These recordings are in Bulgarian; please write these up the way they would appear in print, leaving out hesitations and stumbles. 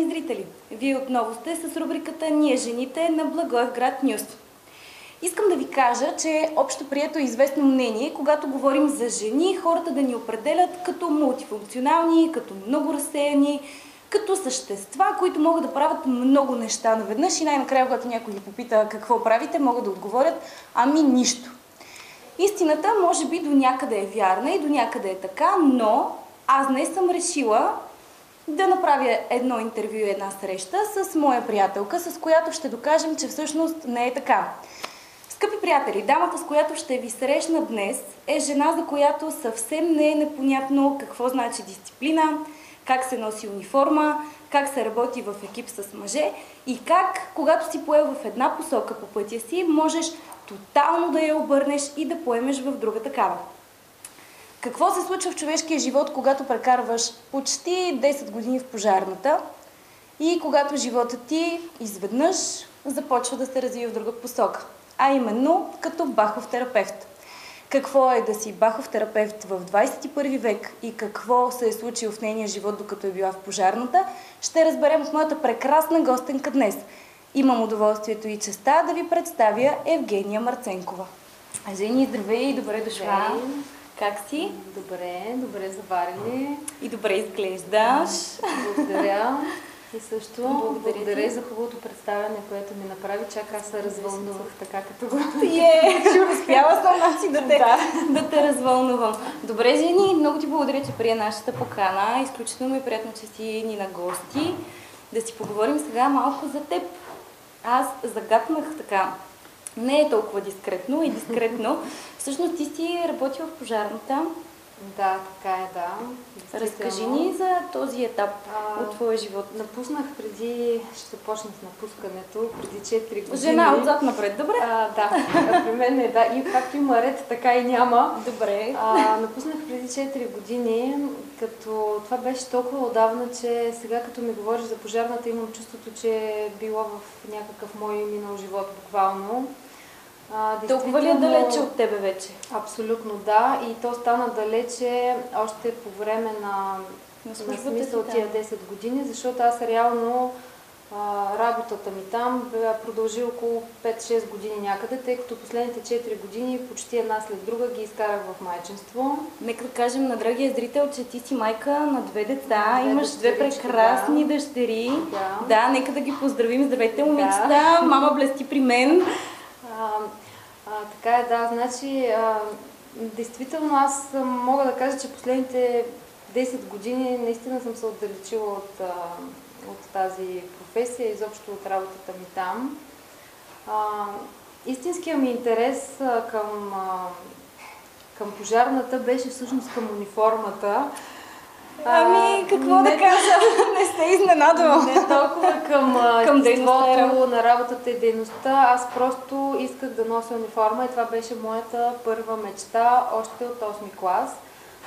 уважаеми зрители! Вие отново сте с рубриката "Ние жените" на Благоевград Нюс. Искам да ви кажа, че общо прието е известно мнение, когато говорим за жени, хората да ни определят като мултифункционални, като много разсеяни, като същества, които могат да правят много неща наведнъж и най-накрая, когато някой ги попита какво правите, могат да отговорят: ами нищо. Истината може би до някъде е вярна и до някъде е така, но аз днес съм решила да направя едно интервю и една среща с моя приятелка, с която ще докажем, че всъщност не е така. Скъпи приятели, дамата, с която ще ви срещна днес, е жена, за която съвсем не е непонятно какво значи дисциплина, как се носи униформа, как се работи в екип с мъже и как, когато си поел в една посока по пътя си, можеш тотално да я обърнеш и да поемеш в друга такава. Какво се случва в човешкия живот, когато прекарваш почти 10 години в пожарната и когато животът ти изведнъж започва да се развива в друга посока, а именно като бахов терапевт. Какво е да си бахов терапевт в 21 век и какво се е случило в нейния живот, докато е била в пожарната, ще разберем от моята прекрасна гостенка днес. Имам удоволствието и честа да ви представя Евгения Марценкова. Жени, здравей и добре дошла! Как си? Добре заварени. И добре изглеждаш. Благодаря. И също благодаря ти за хубавото представяне, което ми направи. Чак аз се развълнувах така като го... Успяла съм да те развълнувам. Добре, Жени, много ти благодаря, че прие нашата покана. Изключително ми е приятно, че си ни на гости. Да си поговорим сега малко за теб. Аз загатнах така. Не е толкова дискретно и дискретно. Всъщност ти си работила в пожарната. Да, така е, да. Разкажи ни за този етап от твоя живот. Напуснах преди, ще почна с напускането, преди 4 години. Жена отзад напред, добре? Да, при мен е, да. И както има ред, така и няма. Добре. Напуснах преди 4 години, като това беше толкова отдавна, че сега като ми говориш за пожарната, имам чувството, че е било в някакъв мой минал живот буквално. Толкова ли е далече от тебе вече? Абсолютно да. И то стана далече още по време на смисъл тия 10 години, защото аз реално работата ми там продължи около 5-6 години някъде, тъй като последните 4 години почти една след друга ги изкарах в майчинство. Нека да кажем на драгия зрител, че ти си майка на 2 деца, имаш 2 прекрасни дъщери. Да, нека да ги поздравим. Здравейте, момичета! Мама блести при мен. Така е, да. Значи, действително аз мога да кажа, че последните 10 години наистина съм се отдалечила от тази професия, изобщо от работата ми там. Истинският ми интерес към пожарната беше всъщност към униформата. Какво да кажа? Не се изненадвам. Не толкова към естеството на работата и дейността. Аз просто исках да нося униформа и това беше моята първа мечта още от 8 клас.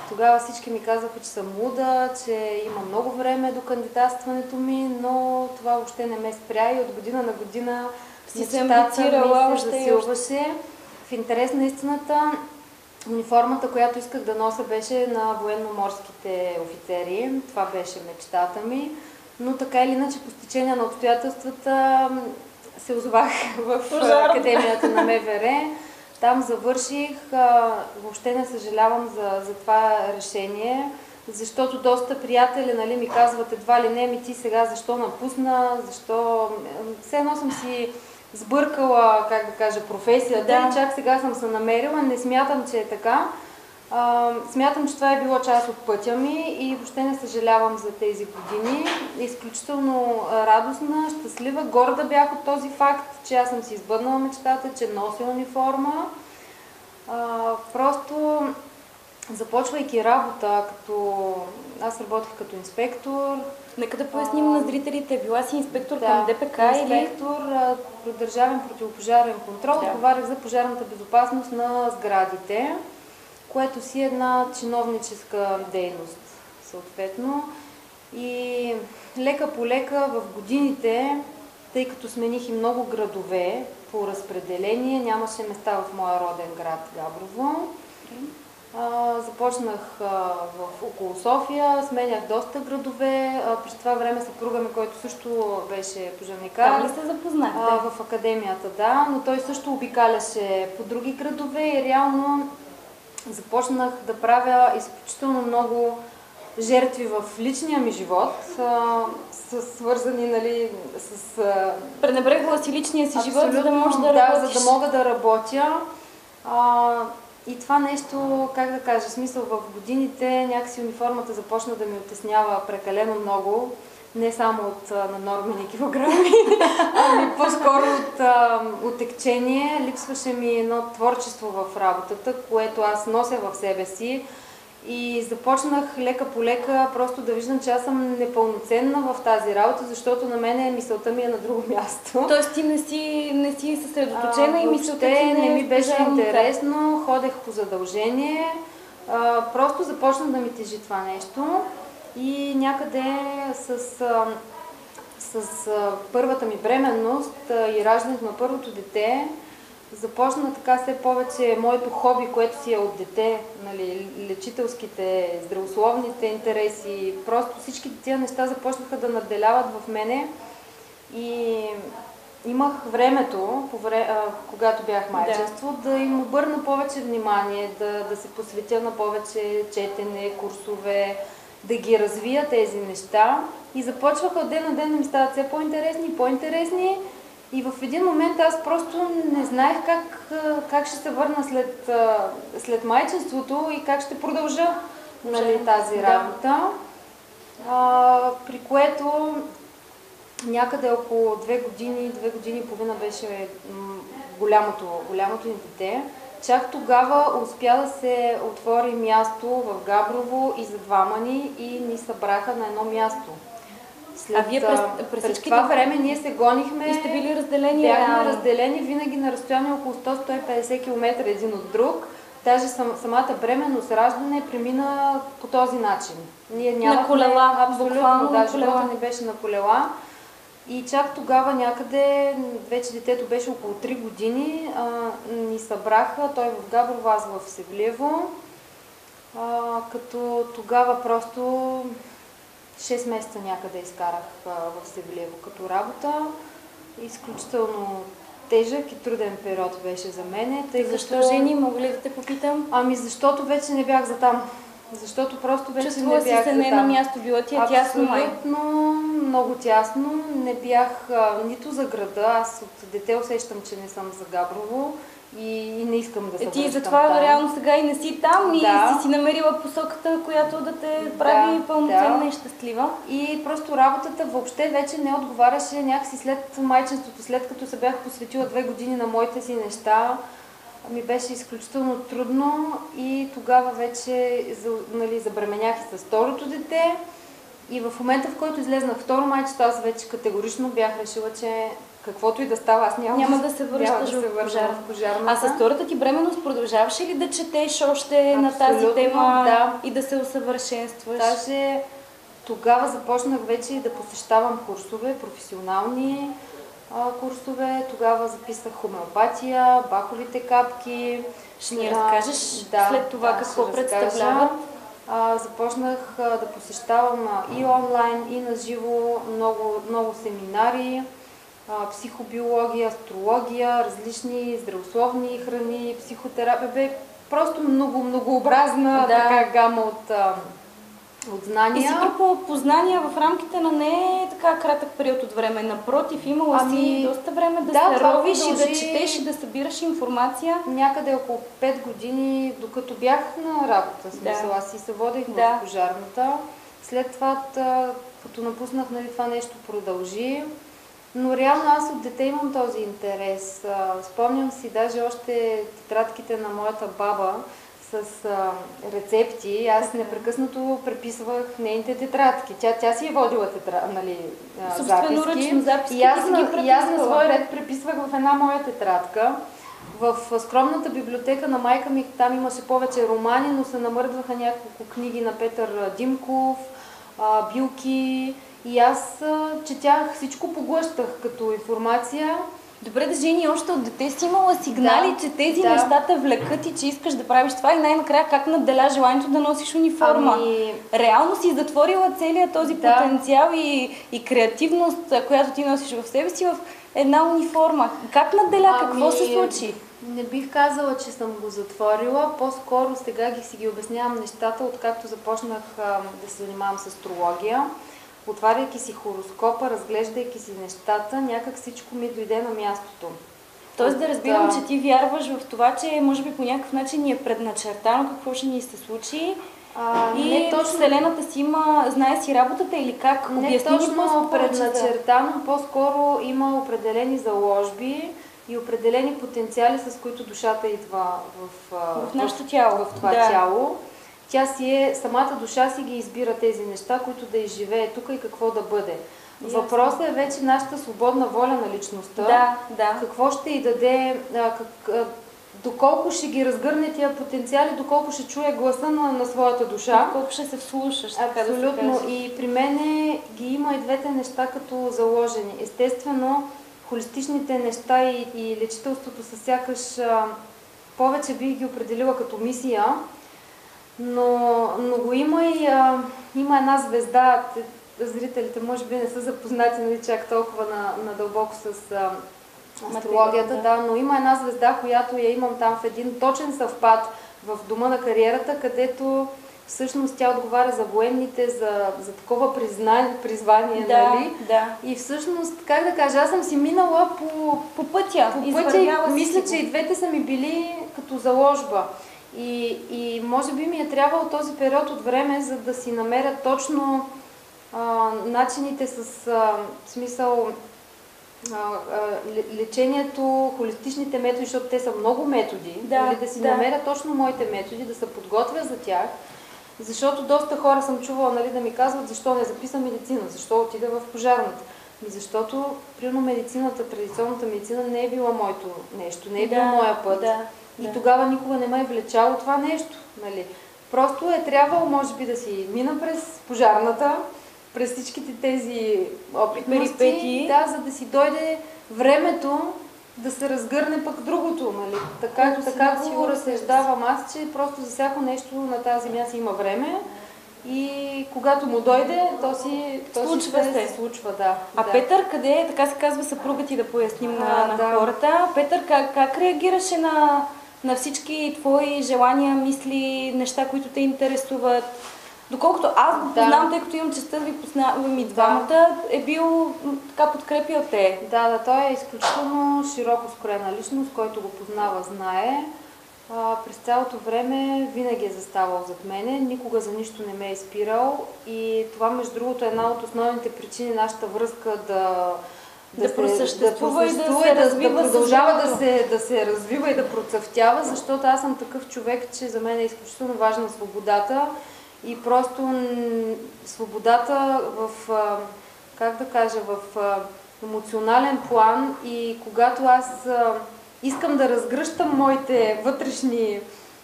Тогава всички ми казаха, че съм луда, че има много време до кандидатстването ми, но това въобще не ме спря и от година на година мечтата ми се засилваше. В интерес на истината, униформата, която исках да нося, беше на военноморските офицери. Това беше мечтата ми. Но така или иначе, по стечение на обстоятелствата се озовах в Академията на МВР. Там завърших. Въобще не съжалявам за това решение, защото доста приятели ми казват едва ли не, ти сега защо напусна, защо... Все едно съм си сбъркала, как да кажа, професията и чак сега съм се намерила. Не смятам, че е така. Смятам, че това е било част от пътя ми и въобще не съжалявам за тези години. Изключително радостна, щастлива, горда бях от този факт, че аз съм си избъднала мечтата, че нося униформа. Просто започвайки работа, аз работих като инспектор. Нека да поясним на зрителите, била си инспектор към ДПК инспектор, Държавен противопожарен контрол, отговарях за пожарната безопасност на сградите, което си е една чиновническа дейност, съответно. И лека по лека в годините, тъй като смених и много градове по разпределение, нямаше места в моя роден град Габрово. Започнах около София, сменях доста градове. През това време съпруга ми, който също беше пожарникар. Там ли се запознахте? В академията, да, но той също обикаляше по други градове и реално започнах да правя изключително много жертви в личния ми живот, свързани, нали, с... Пренебрегвала си личния си живот, за да можеш да работиш. Да, за да мога да работя. И това нещо, как да кажа, смисъл в годините някакси униформата започна да ми отеснява прекалено много. Не само на нормени килограми, ами по-скоро от текчение. Липсваше ми едно творчество в работата, което аз нося в себе си. И започнах лека по лека просто да виждам, че аз съм непълноценна в тази работа, защото на мен мисълта ми е на друго място. Тоест ти не си съсредоточена и мисълта ти не ми беше интересно, ходех по задължение. Просто започна да ми тежи това нещо. И някъде с първата ми бременност и раждането на първото дете, започна така все повече моето хоби, което си е от дете, нали, лечителските, здравословните интереси, просто всички тия неща започнаха да надделяват в мене и имах времето, когато бях майчинство, да им обърна повече внимание, да се посветя на повече четене, курсове, да ги развия тези неща и започваха от ден на ден да ми стават все по-интересни и по-интересни. И в един момент аз просто не знаех как ще се върна след майчинството и как ще продължа, нали, тази работа. При което някъде около 2 години и половина беше голямото ни дете. Чак тогава успя да се отвори място в Габрово и за двама ни и ни събраха на едно място. Вие през това време ние се гонихме и сте били разделени? Бяхме разделени винаги на разстояние около 100-150 км един от друг. Даже самата бременност, раждане премина по този начин. Ние нямахме... На колела, абсолютно, да, живота ни беше на колела. И чак тогава някъде, вече детето беше около 3 години, ни събраха, той в Габрово, аз в Севлиево, като тогава просто 6 месеца някъде изкарах в Севлиево като работа. Изключително тежък и труден период беше за мене. Защо, Жени, мога ли да те попитам? Ами защото вече не бях за там. Защото просто вече чувствала не бях си се не на място, било ти е тясно май? Абсолютно, много тясно. Не бях нито за града. Аз от дете усещам, че не съм за Габрово и не искам да се връщам. Ти затова реално сега и не си там и си намерила посоката, която да те прави пълноценна и щастлива. И просто работата въобще вече не отговаряше някакси след майчинството, след като се бях посветила 2 години на моите си неща. Ми беше изключително трудно и тогава вече, нали, забременях и с второто дете. И в момента, в който излезнах второ майчето, аз вече категорично бях решила, че каквото и да става, аз няма да се връщаш в пожарната. А с втората ти бременност продължаваше ли да четеш още на тази тема и да се усъвършенстваш? Даже тогава започнах вече да посещавам курсове, професионални курсове. Тогава записах хомеопатия, баховите капки. Ще ни разкажеш след това какво представляват? Започнах да посещавам и онлайн, и на живо много семинари, психобиология, астрология, различни здравословни храни, психотерапия. Просто многообразна така гама от знания. И си трупала познания в рамките на не така кратък период от време. Напротив, имала си доста време да се ровиш и да четеш и да събираш информация. Някъде около 5 години, докато бях на работа, смисъл, аз си се водех в пожарната. След това, като напуснах, нали, това нещо продължи. Но реално аз от дете имам този интерес. Спомням си даже още тетрадките на моята баба с рецепти. Аз непрекъснато преписвах нейните тетрадки. Тя си е водила записки. И аз на свой ред преписвах в една моя тетрадка. В скромната библиотека на майка ми там имаше повече романи, но се намърдваха няколко книги на Петър Димков, Билки. И аз четях, всичко поглъщах като информация Добре, да, Жени, още от дете си имала сигнали, че тези неща те влекат и че искаш да правиш това и най-накрая как надделя желанието да носиш униформа? Реално си затворила целият този потенциал и креативност, която ти носиш в себе си в една униформа. Как надделя? Какво се случи? Не бих казала, че съм го затворила. По-скоро сега си ги обяснявам нещата, откакто започнах да се занимавам с астрология. Отваряйки си хороскопа, разглеждайки си нещата, някак всичко ми дойде на мястото. Тоест да разбирам, че ти вярваш в това, че може би по някакъв начин ни е предначертано какво ще ни се случи и не точно Вселената си има, знае си работата или как? Не точно предначертано, по-скоро има определени заложби и определени потенциали, с които душата идва в нашето тяло. В това тяло. Тя самата душа си ги избира тези неща, които да изживее тук и какво да бъде. Въпросът е вече нашата свободна воля на личността. Какво ще й даде, доколко ще ги разгърне тия потенциали, доколко ще чуе гласа на своята душа. Доколко ще се вслушаш. Абсолютно. И при мене ги има и двете неща като заложени. Естествено, холистичните неща и лечителството са сякаш повече бих ги определила като мисия, но го има и има една звезда. Зрителите може би не са запознати, нали, чак толкова надълбоко с астрологията, но има една звезда, която я имам там в един точен съвпад в дома на кариерата, където всъщност тя отговаря за военните, за такова призвание, нали? И всъщност, как да кажа, аз съм си минала по пътя и мисля, че и двете са ми били като заложба. И може би ми е трябвал този период от време, за да си намеря точно начините с смисъл лечението, холистичните методи, защото те са много методи, да си намеря точно моите методи, да се подготвя за тях, защото доста хора съм чувала, нали, да ми казват защо не записа медицина, защо отида в пожарната. Защото, примерно, медицината, традиционната медицина не е била моето нещо, не е бил моя път. И тогава никога не ме е влечало това нещо. Нали. Просто е трябвало, може би, да си мина през пожарната, през всичките тези опитности, за да си дойде времето да се разгърне пък другото. Нали. Така го разсъждавам аз, че просто за всяко нещо на тази земя си има време и когато му дойде, то се случва. Петър, къде е, така се казва съпругът ти, да поясним на хората. Петър, как реагираше на всички твои желания, мисли, неща, които те интересуват? Доколкото аз го познавам, тъй като имам честта да ви познавам и двамата, е бил така подкрепил те. Той е изключително широко скроена личност, който го познава, знае. През цялото време винаги е заставал зад мене, никога за нищо не ме е спирал и това, между другото, е една от основните причини нашата връзка да просъществува и да се развива, да продължава да се развива и да процъфтява, защото аз съм такъв човек, че за мен е изключително важна свободата и просто свободата в, как да кажа, в емоционален план и когато аз искам да разгръщам моите вътрешни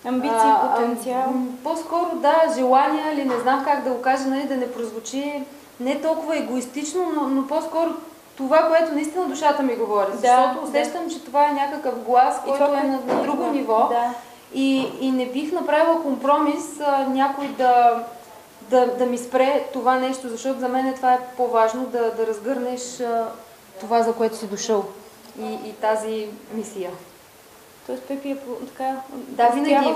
амбиции, потенциал. По-скоро желания или не знам как да го кажа, нали, да не прозвучи не толкова егоистично, но по-скоро това, което наистина душата ми говори. Защото усещам, че това е някакъв глас, който е на друго ниво. И не бих направила компромис някой да ми спре това нещо, защото за мен това е по-важно да разгърнеш това, за което си дошъл и тази мисия. Тоест Пепи е така...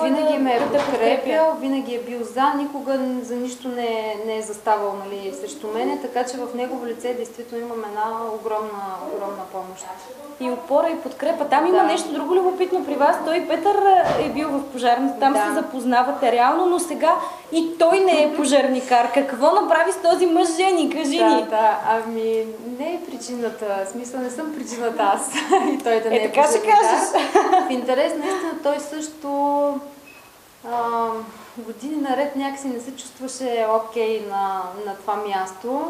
винаги ме е подкрепял, винаги е бил никога за нищо не е заставал, нали, срещу мене, така че в негово лице действително имам една огромна помощ. И опора и подкрепа. Там има нещо друго любопитно при вас. Той, Петър, е бил в пожарната, там се запознавате реално, но сега и той не е пожарникар. Какво направи с този мъж, Жени? Кажи ни. Не е причината. В смисъл, не съм причината аз. И той да не е така ще кажеш. В интерес, наистина, той също години наред някакси не се чувстваше окей на това място.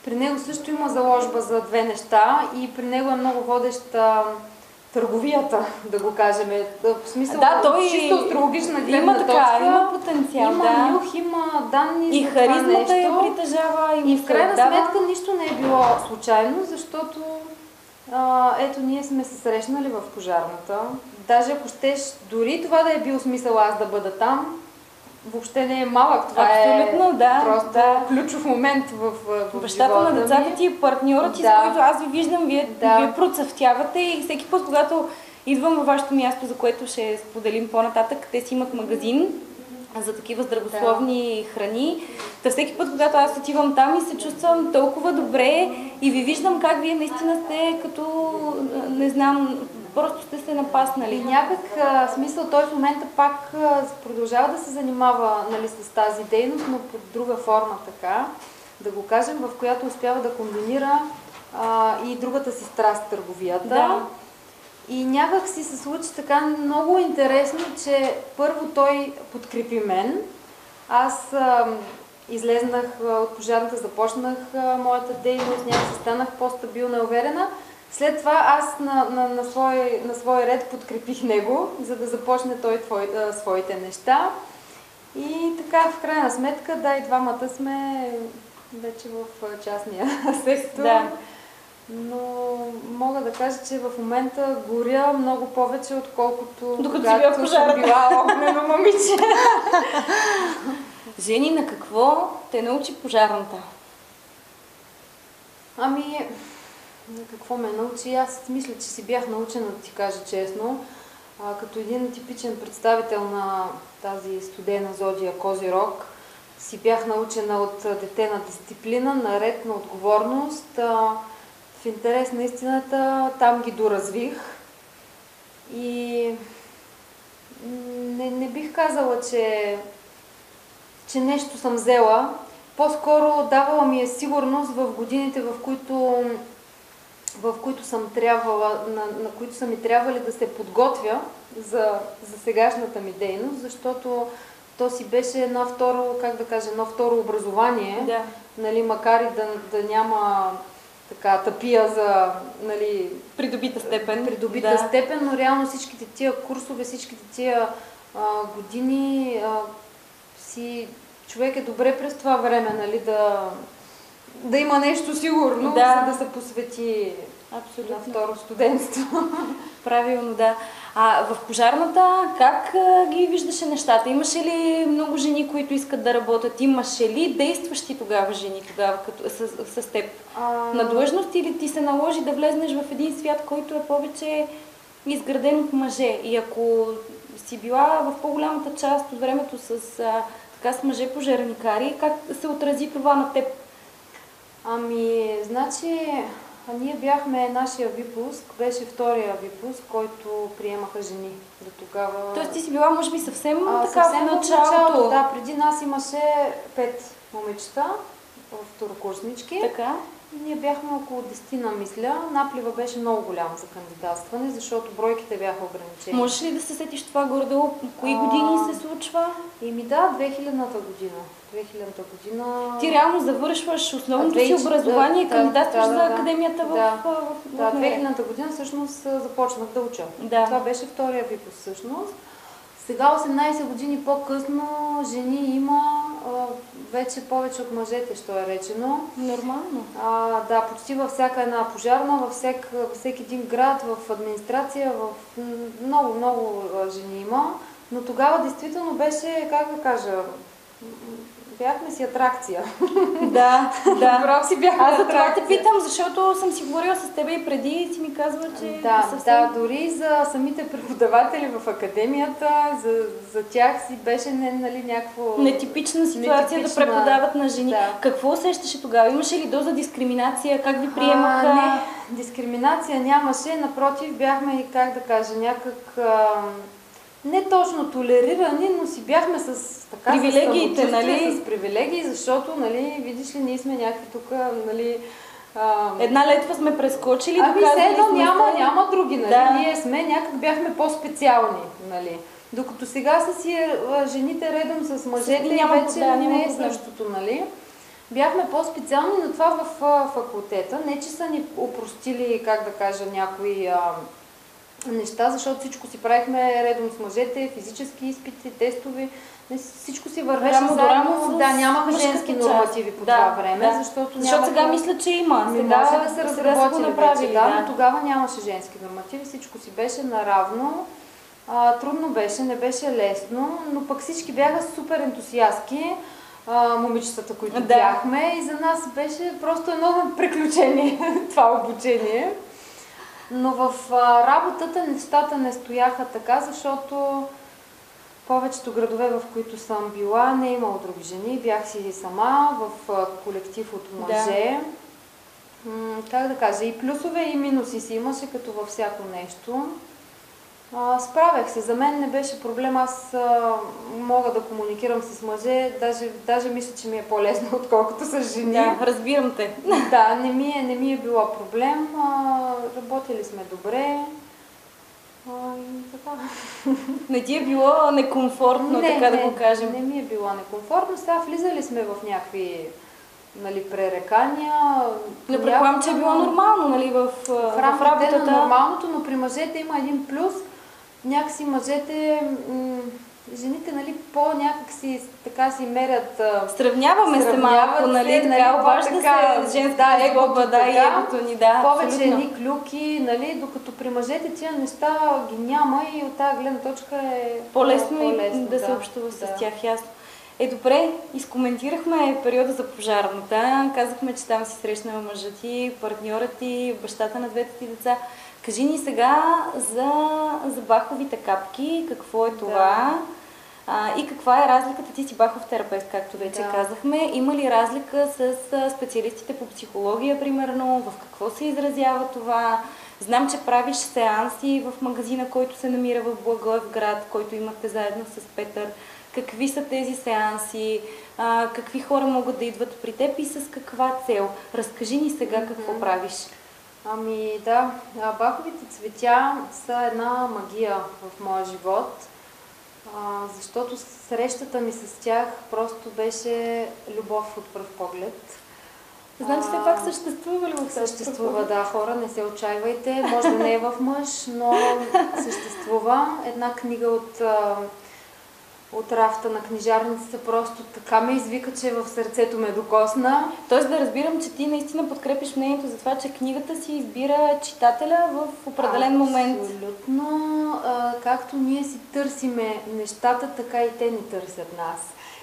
При него също има заложба за две неща и при него е много водеща търговията, да го кажем. В смисъл, той чисто астрологична гледна точка. Има потенциал, има нюх, има данни и за това нещо. И харизмата я притежава. И в крайна сметка нищо не е било случайно, защото Ето, ние сме се срещнали в пожарната. Даже ако щеш, дори това да е бил смисъл аз да бъда там, въобще не е малък. Това абсолютно, да, просто ключов момент в бащата на децата ти, партньорът ти, с който аз ви виждам, вие процъфтявате и всеки път, когато идвам във вашето място, за което ще споделим по-нататък, те си имат магазин за такива здравословни храни. Та всеки път, когато аз отивам там и се чувствам толкова добре и ви виждам как вие наистина сте като, не знам, просто сте се напаснали. И някак смисъл той в момента пак продължава да се занимава, нали, с тази дейност, но под друга форма, така, да го кажем, в която успява да комбинира и другата си страст, търговията. Да. И някак си се случи така много интересно, че първо той подкрепи мен. Аз излезнах от пожарната, започнах моята дейност, някак си станах по-стабилна и уверена. След това аз на свой ред подкрепих него, за да започне той своите неща. И така, в крайна сметка, да, и двамата сме вече в частния сектор. Да. Но мога да кажа, че в момента горя много повече, отколкото когато съм била огнено момиче. Жени, на какво те научи пожарната? Ами, на какво ме научи? Аз мисля, че си бях научена, да ти кажа честно, като един типичен представител на тази студена зодия Козирог. Си бях научена от дете на дисциплина, на ред, на отговорност. В интерес на истината там ги доразвих и не бих казала, че нещо съм взела. По-скоро давала ми е сигурност в годините, в които съм трябвала, на които са ми трябвали да се подготвя за сегашната ми дейност, защото то си беше едно второ образование, да. Нали, макар и да няма така тъпия за, нали, придобита степен, но реално всичките тия курсове, всичките тия години човек е добре през това време, нали, да има нещо сигурно, за да се посвети на второ студентство. Правилно, да. А в пожарната как ги виждаше нещата? Имаше ли много жени, които искат да работят? Имаше ли действащи тогава жени като, с теб на длъжност, или ти се наложи да влезнеш в един свят, който е повече изграден от мъже? И ако си била в по-голямата част от времето с мъже пожарникари, как се отрази това на теб? Ами, значи, ние бяхме, нашия випуск беше втория випуск, който приемаха жени до тогава. Тоест ти си била, може би, съвсем в началото? Да, преди нас имаше 5 момичета, второкурснички. Така. Ние бяхме около 10, мисля. Наплива беше много голям за кандидатстване, защото бройките бяха ограничени. Можеш ли да се сетиш това горе-долу? Кои години се случва? Да, 2000-та година. 2000-та година... Ти реално завършваш основното си образование и кандидатстваш за академията в 2000-та година всъщност започнах да уча. Да. Това беше втория випуск всъщност. Сега, 18 години по-късно, жени има вече повече от мъжете, що е речено. Нормално. Да, почти във всяка една пожарна, във всеки един град, в администрация, в много жени има. Но тогава действително беше, как да кажа, бяхме си атракция. Да. Право си бяхме атракция. Аз за това те питам, защото съм си говорила с тебе и преди и си ми казва, че Да, дори за самите преподаватели в академията, за тях си беше някакво... Нетипична ситуация да преподават на жени. Да. Какво усещаше тогава? Имаше ли доза дискриминация? Как ви приемаха? Не, дискриминация нямаше. Напротив, бяхме, как да кажа, някак... не точно толерирани, но си бяхме с привилегиите, нали? С привилегии, защото, нали, видиш ли, ние сме някакви тук, нали... Една летва сме прескочили, няма други, нали? Да. Ние някак бяхме по-специални, нали? Докато сега са си жените редом с мъжете и вече не е същото, нали? Бяхме по-специални, но това в факултета. Не, че са ни опростили, как да кажа, някои неща, защото всичко си правихме редом с мъжете, физически изпити, тестове. Всичко си вървеше заедно. Да, нямаха женски нормативи по това време, защото сега мисля, че има. Може да се разработи вече, но тогава нямаше женски нормативи, всичко си беше наравно. Трудно беше, не беше лесно, но пък всички бяха супер ентусиастки, момичетата, които бяхме, и за нас беше просто едно приключение това обучение. Но в работата нещата не стояха така, защото повечето градове, в които съм била, не е имало други жени. Бях си сама в колектив от мъже. Как да кажа, и плюсове, и минуси си имаше, като във всяко нещо. Справях се. За мен не беше проблем. Аз мога да комуникирам с мъже. Даже мисля, че ми е по-лесно, отколкото с жени. Да, разбирам те. Да, не ми е било проблем. Работили сме добре. Така. Не ти е било некомфортно, така да го кажем? Не ми е било некомфортно. Сега влизали сме в някакви пререкания. Не предполагам, че е било нормално, нали, в работата. На нормалното, но при мъжете има един плюс. Някакси мъжете, жените, нали, по-някак си така си мерят. Сравняваме се малко, нали, така, обажда се женската егоба, и егото ни, повече едни клюки, нали, докато при мъжете тия неща ги няма и от тази гледна точка е по-лесно да се общува с тях, ясно. Добре, изкоментирахме периода за пожарната, казахме, че там си срещнала мъжа ти, партньора ти, бащата на двете ти деца. Кажи ни сега за баховите капки, какво е това и каква е разликата? Ти си бахов терапевт, както вече казахме. Има ли разлика с специалистите по психология, примерно? В какво се изразява това? Знам, че правиш сеанси в магазина, който се намира в Благоевград, който имате заедно с Петър. Какви са тези сеанси? Какви хора могат да идват при теб и с каква цел? Разкажи ни сега какво правиш. Баховите цветя са една магия в моя живот, защото срещата ми с тях просто беше любов от пръв поглед. Знам, че все пак съществува ли? Съществува, хора, не се отчаивайте. Може да не е в мъж, но съществува. Една книга от рафта на книжарницата просто така ме извика, че в сърцето ме докосна. Тоест да разбирам, че ти наистина подкрепиш мнението за това, че книгата си избира читателя в определен момент. Абсолютно. Както ние си търсиме нещата, така и те ни търсят нас.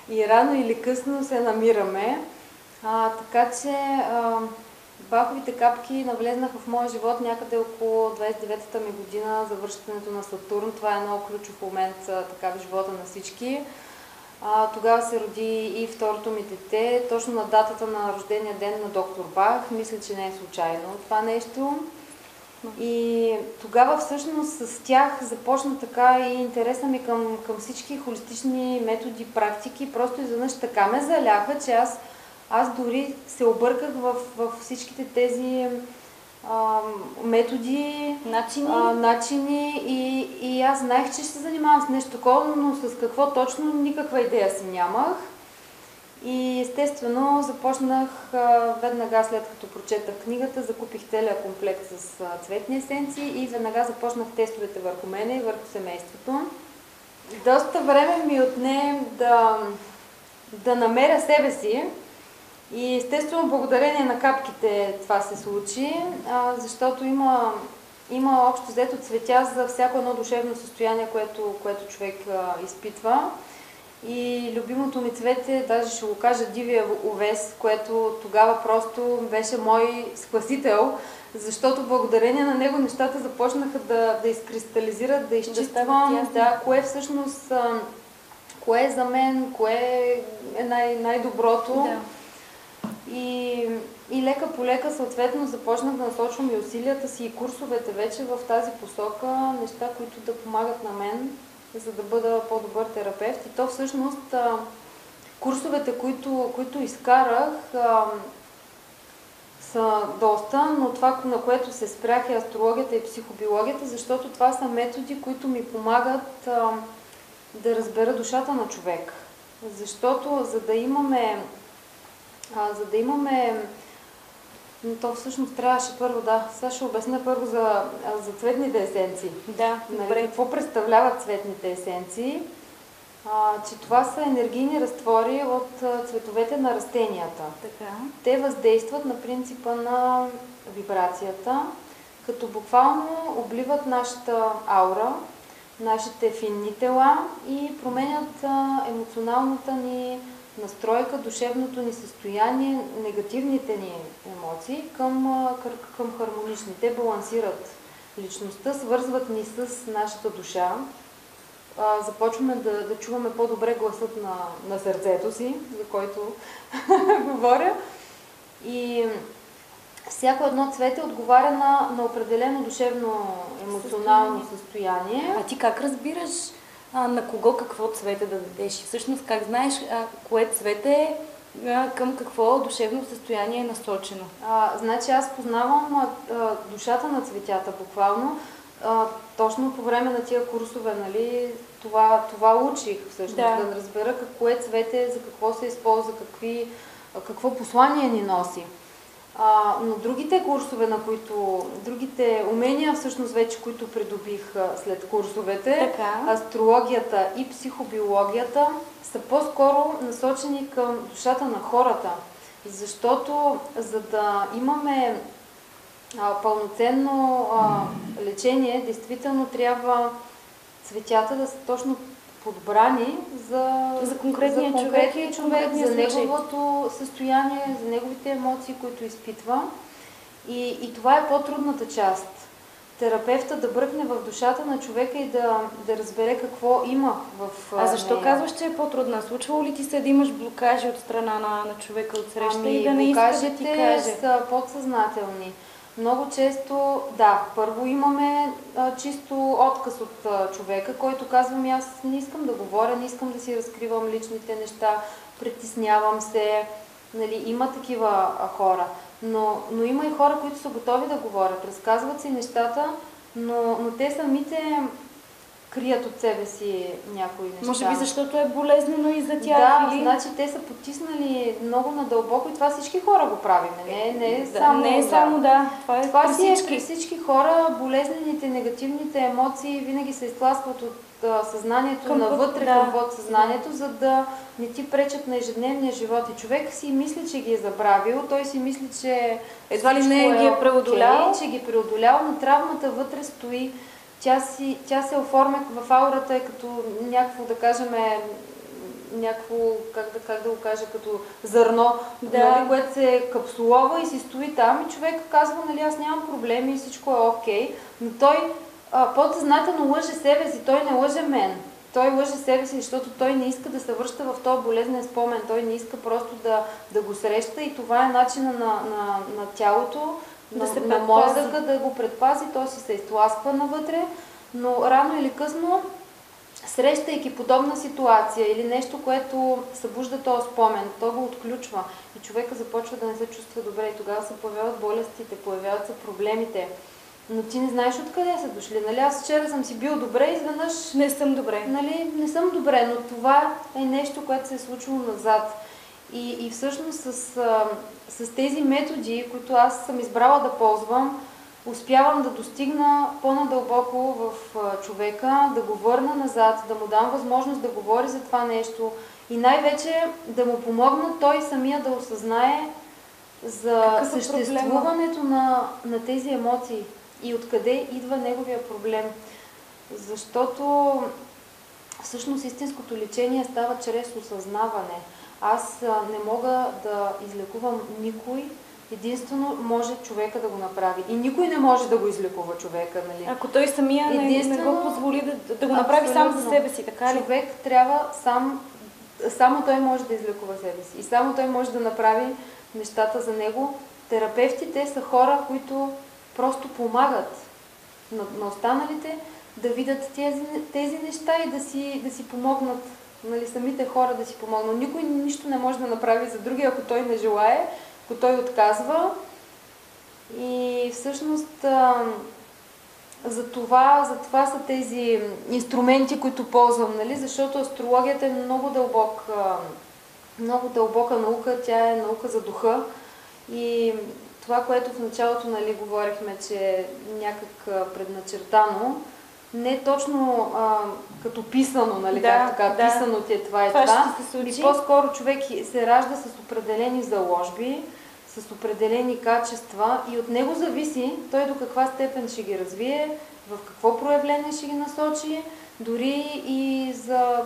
И рано или късно се намираме. Така че баховите капки навлезнаха в моя живот някъде около 29-та ми година, завършването на Сатурн. Това е много ключов момент в живота на всички. Тогава се роди и второто ми дете, точно на датата на рождения ден на доктор Бах. Мисля, че не е случайно това нещо. И тогава всъщност с тях започна така и интереса ми към всички холистични методи, практики. Просто изведнъж така ме заляха, че аз дори се обърках в всичките тези методи, начини и аз знаех, че ще се занимавам с нещо такова, но с какво точно никаква идея си нямах. И естествено започнах веднага след като прочетах книгата, закупих целия комплект с цветни есенции и веднага започнах тестовете върху мене и върху семейството. Доста време ми отне да намеря себе си. И естествено, благодарение на капките това се случи, защото има общо взето цветя за всяко едно душевно състояние, което човек изпитва. И любимото ми цвете, даже ще го кажа, дивия овес, което тогава просто беше мой спасител, защото благодарение на него нещата започнаха да изкристализират, да изчиствам, кое всъщност, кое е за мен, кое е най-доброто. Да. И лека по лека съответно започнах да насочвам и усилията си и курсовете вече в тази посока, неща, които да помагат на мен, за да бъда по-добър терапевт. И то всъщност курсовете, които изкарах, са доста, но това, на което се спрях, е астрологията и психобиологията, защото това са методи, които ми помагат да разбера душата на човек. Защото за да имаме Но то всъщност трябваше първо, да. Сега ще обясня първо за цветните есенции. Да, добре. Какво представляват цветните есенции? Че това са енергийни разтвори от цветовете на растенията. Така. Те въздействат на принципа на вибрацията, като буквално обливат нашата аура, нашите финни тела и променят емоционалната ни настройка, душевното ни състояние, негативните ни емоции към хармонични. Те балансират личността, свързват ни с нашата душа. Започваме да чуваме по-добре гласът на сърцето си, за който говоря. И всяко едно цвете отговаря на определено душевно емоционално състояние. А ти как разбираш на кого какво цвете да дадеш? Всъщност как знаеш кое цвете към какво душевно състояние е насочено? Значи аз познавам душата на цветята буквално. Точно по време на тия курсове, нали, това учих всъщност, да разбера кое цвете, за какво се използва, какво послание ни носи. Но другите курсове, другите умения всъщност вече, които придобих след курсовете, астрологията и психобиологията, са по-скоро насочени към душата на хората. Защото за да имаме пълноценно лечение, действително трябва цветята да са точно подбрани за конкретния човек, за неговото състояние, за неговите емоции, които изпитва. И това е по-трудната част. Терапевта да бръкне в душата на човека и да разбере какво има в нея. Защо казваш, че е по-трудна? Случвало ли ти се да имаш блокажи от страна на човека от среща и да не иска да ти каже? Блокажите са подсъзнателни. Много често, първо имаме чисто отказ от човека, който казва: аз не искам да говоря, не искам да си разкривам личните неща, притеснявам се. Нали, има такива хора. Но има и хора, които са готови да говорят. Разказват си нещата, но те самите крият от себе си някои неща. Може би защото е болезнено и за тях. Да, значи те са потиснали много надълбоко и това всички хора го правим. Не е само. Това си е при всички хора. Болезнените, негативните емоции винаги се изтласкват от съзнанието навътре към подсъзнанието, за да не ти пречат на ежедневния живот. И човек си мисли, че ги е забравил, той си мисли, че едва ли не ги е преодолял, че ги е преодолял, но травмата вътре стои. Тя се оформя в аурата, като някакво, да кажем, как да го кажа, като зърно, нали, което се капсулова и си стои там и човек казва: нали, аз нямам проблеми и всичко е окей, но той подсъзнателно лъже себе си, той не лъже мен. Той лъже себе си, защото той не иска да се връща в този болезнен спомен, той не иска просто да го среща и това е начина на тялото, на мозъка да го предпази, то си се изтласква навътре, но рано или късно, срещайки подобна ситуация или нещо, което събужда този спомен, то го отключва и човека започва да не се чувства добре и тогава се появяват болестите, появяват се проблемите. Но ти не знаеш откъде са дошли. Нали, аз вчера съм си бил добре, изведнъж не съм добре. Нали, не съм добре, но това е нещо, което се е случило назад. И всъщност с тези методи, които аз съм избрала да ползвам, успявам да достигна по-надълбоко в човека, да го върна назад, да му дам възможност да говори за това нещо и най-вече да му помогна той самия да осъзнае за съществуването на тези емоции и откъде идва неговия проблем. Защото всъщност истинското лечение става чрез осъзнаване. Аз не мога да излекувам никой, единствено може човека да го направи. И никой не може да го излекува човека. Нали? Ако той самия не го позволи да го направи сам за себе си, така ли? Човек трябва само той може да излекува себе си. И само той може да направи нещата за него. Терапевтите са хора, които просто помагат на останалите да видят тези неща и да си помогнат, нали, самите хора да си помогнат. Никой нищо не може да направи за другия, ако той не желае, ако той отказва. И всъщност за това са тези инструменти, които ползвам, нали, защото астрологията е много дълбока наука, тя е наука за духа. И това, което в началото, нали, говорихме, че е някак предначертано, не точно като писано, нали, както така, писано ти е това и това. И по-скоро човек се ражда с определени заложби, с определени качества и от него зависи той до каква степен ще ги развие, в какво проявление ще ги насочи, дори и за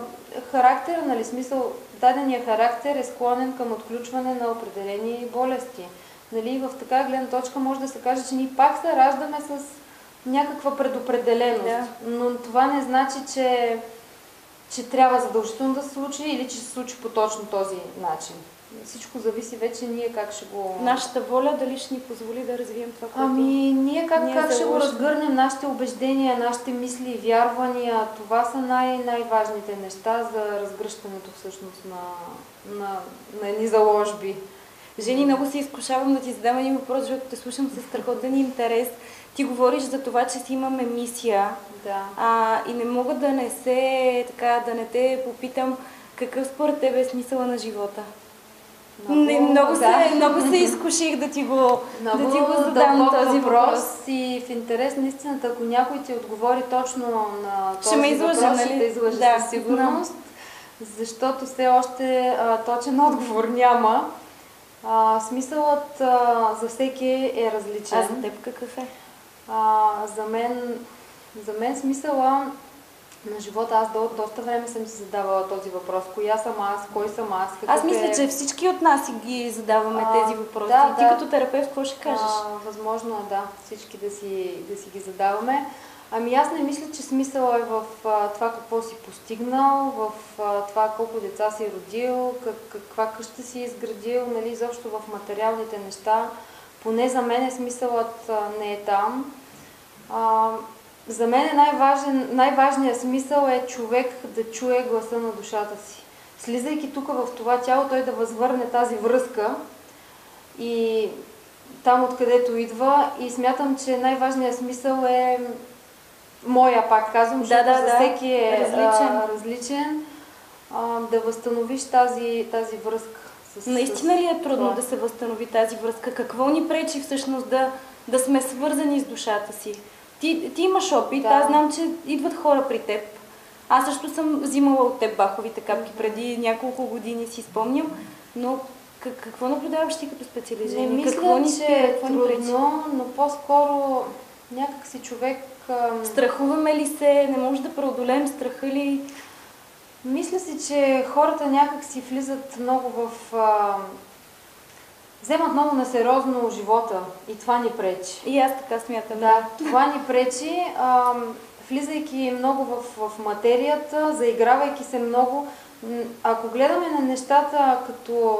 характера, нали, смисъл, дадения характер е склонен към отключване на определени болести. Нали, в така гледна точка може да се каже, че ние пак се раждаме с някаква предопределеност, но това не значи, че трябва задължително да се случи или че се случи по точно този начин. Всичко зависи вече ние как ще го... Нашата воля дали ще ни позволи да развием това, което... ние как ще го разгърнем, нашите убеждения, нашите мисли и вярвания, това са най-важните неща за разгръщането всъщност на едни заложби. Жени, много се изкушавам да ти задам един въпрос, защото те слушам със страхотен интерес. Ти говориш за това, че си имаме мисия. Да. И не мога да не те попитам какъв според тебе е смисъла на живота. Много се изкуших да ти го задам този въпрос. И в интерес на истината, ако някой ти отговори точно на този въпрос, ще те излъже със сигурност, защото все още точен отговор няма. Смисълът за всеки е различен. А за теб какъв е? За мен смисъла на живота, аз доста време съм си задавала този въпрос. Коя съм аз, кой съм аз, Аз мисля, че всички от нас си ги задаваме тези въпроси. Ти като терапевт, какво ще кажеш? Възможно е, всички да си ги задаваме. Аз не мисля, че смисъл е в това какво си постигнал, в това колко деца си родил, каква къща си изградил, нали, изобщо в материалните неща. Поне за мен смисълът не е там. За мен най-важният смисъл е човек да чуе гласа на душата си. Слизайки тук в това тяло, той да възвърне тази връзка и там откъдето идва. И смятам, че най-важният смисъл е моя, пак казвам, защото за всеки е различен. Да възстановиш тази връзка. Наистина ли е трудно да се възстанови тази връзка? Какво ни пречи всъщност да сме свързани с душата си? Ти имаш опит, аз знам, че идват хора при теб. Аз също съм взимала от теб баховите капки преди няколко години, си спомням, но какво наблюдаваш ти като специализиране? Не мисля, че е трудно, но по-скоро някак си човек... Страхуваме ли се? Не може да преодолеем страха ли? Мисля си, че хората някак си влизат много вземат много насериозно живота и това ни пречи. И аз така смятам. Да, това ни пречи, влизайки много в материята, заигравайки се много. Ако гледаме на нещата като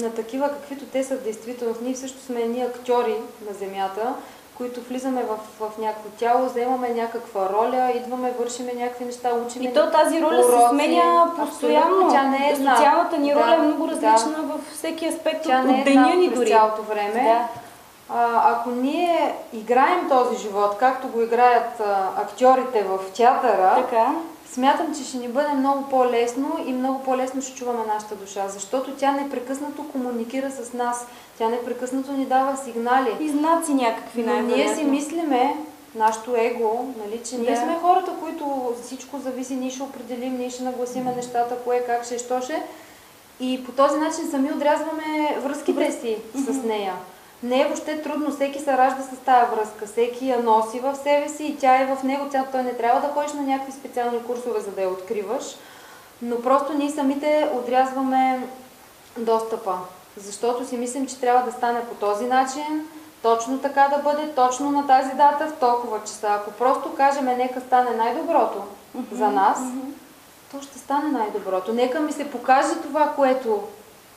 на такива, каквито те са в действителност, ние също сме едни актьори на Земята, които влизаме в някакво тяло, вземаме някаква роля, идваме, вършиме някакви неща, учиме. И то тази роля се сменя постоянно. Тя не е една. Социалната ни роля е много различна във всеки аспект от деня ни дори. Цялото време. Ако ние играем този живот, както го играят актьорите в театъра, смятам, че ще ни бъде много по-лесно и много по-лесно ще чуваме нашата душа, защото тя непрекъснато комуникира с нас, тя непрекъснато ни дава сигнали. И знаци някакви най-вероятно. Ние си мислиме, нашето его, нали, че ние сме хората, които всичко зависи, ние ще определим, ние ще нагласиме нещата, кое, как ще, що ще. И по този начин сами отрязваме връзките си с нея. Не е въобще трудно, всеки се ражда с тая връзка, всеки я носи в себе си и тя е в него, той не трябва да ходиш на някакви специални курсове, за да я откриваш, но просто ние самите отрязваме достъпа, защото си мислим, че трябва да стане по този начин, точно така да бъде, точно на тази дата, в толкова часа. Ако просто кажем, нека стане най-доброто за нас, то ще стане най-доброто. Нека ми се покаже това, което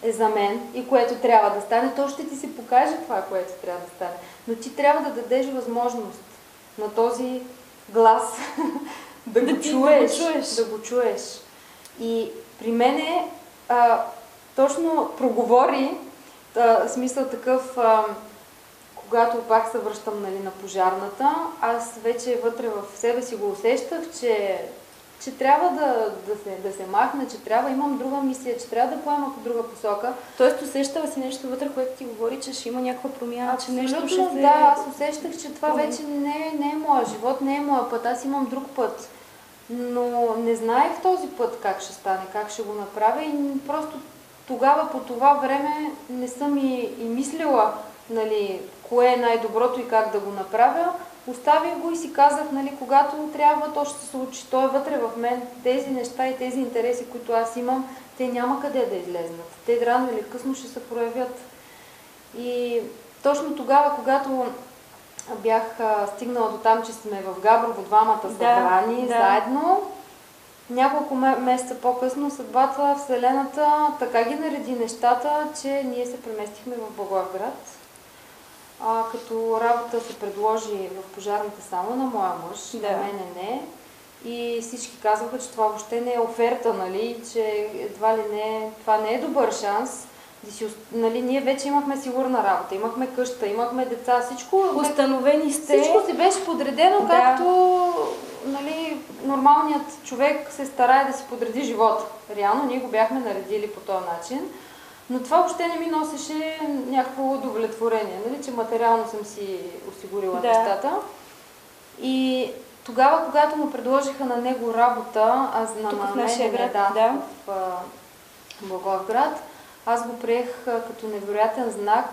е за мен и което трябва да стане, то ще ти се покаже това, което трябва да стане. Но ти трябва да дадеш възможност на този глас да го чуеш. И при мене точно проговори смисъл такъв, когато пак се връщам, нали, на пожарната, аз вече вътре в себе си го усещах, че че трябва да се махна, че трябва имам друга мисия, че трябва да поема по друга посока. Тоест усещала си нещо вътре, което ти говори, че ще има някаква промяна, Абсолютно, че нещо ще се... да, аз усещах, че това вече не е моя живот, не е моя път, аз имам друг път. Но не знаех този път как ще стане, как ще го направя и просто тогава по това време не съм и мислила, нали, кое е най-доброто и как да го направя. Оставих го и си казах, нали, когато трябва, то ще се случи. То е вътре в мен. Тези неща и тези интереси, които аз имам, те няма къде да излезнат. Те рано или късно ще се проявят. И точно тогава, когато бях стигнала до там, че сме в Габрово двамата събрани заедно, няколко месеца по-късно съдбата, Вселената така ги нареди нещата, че ние се преместихме в Благоевград. Като работа се предложи в пожарната само на моя мъж, на мене не. И всички казваха, че това въобще не е оферта, нали, че едва ли не, това не е добър шанс. Нали, ние вече имахме сигурна работа, имахме къща, имахме деца, всичко. Установени сте. Всичко си беше подредено, както нали, нормалният човек се старае да си подреди живота. Реално ние го бяхме наредили по този начин. Но това въобще не ми носеше някакво удовлетворение, нали, че материално съм си осигурила нещата. И тогава, когато му предложиха на него работа, в нашия град, в Благоевград, аз го приех като невероятен знак,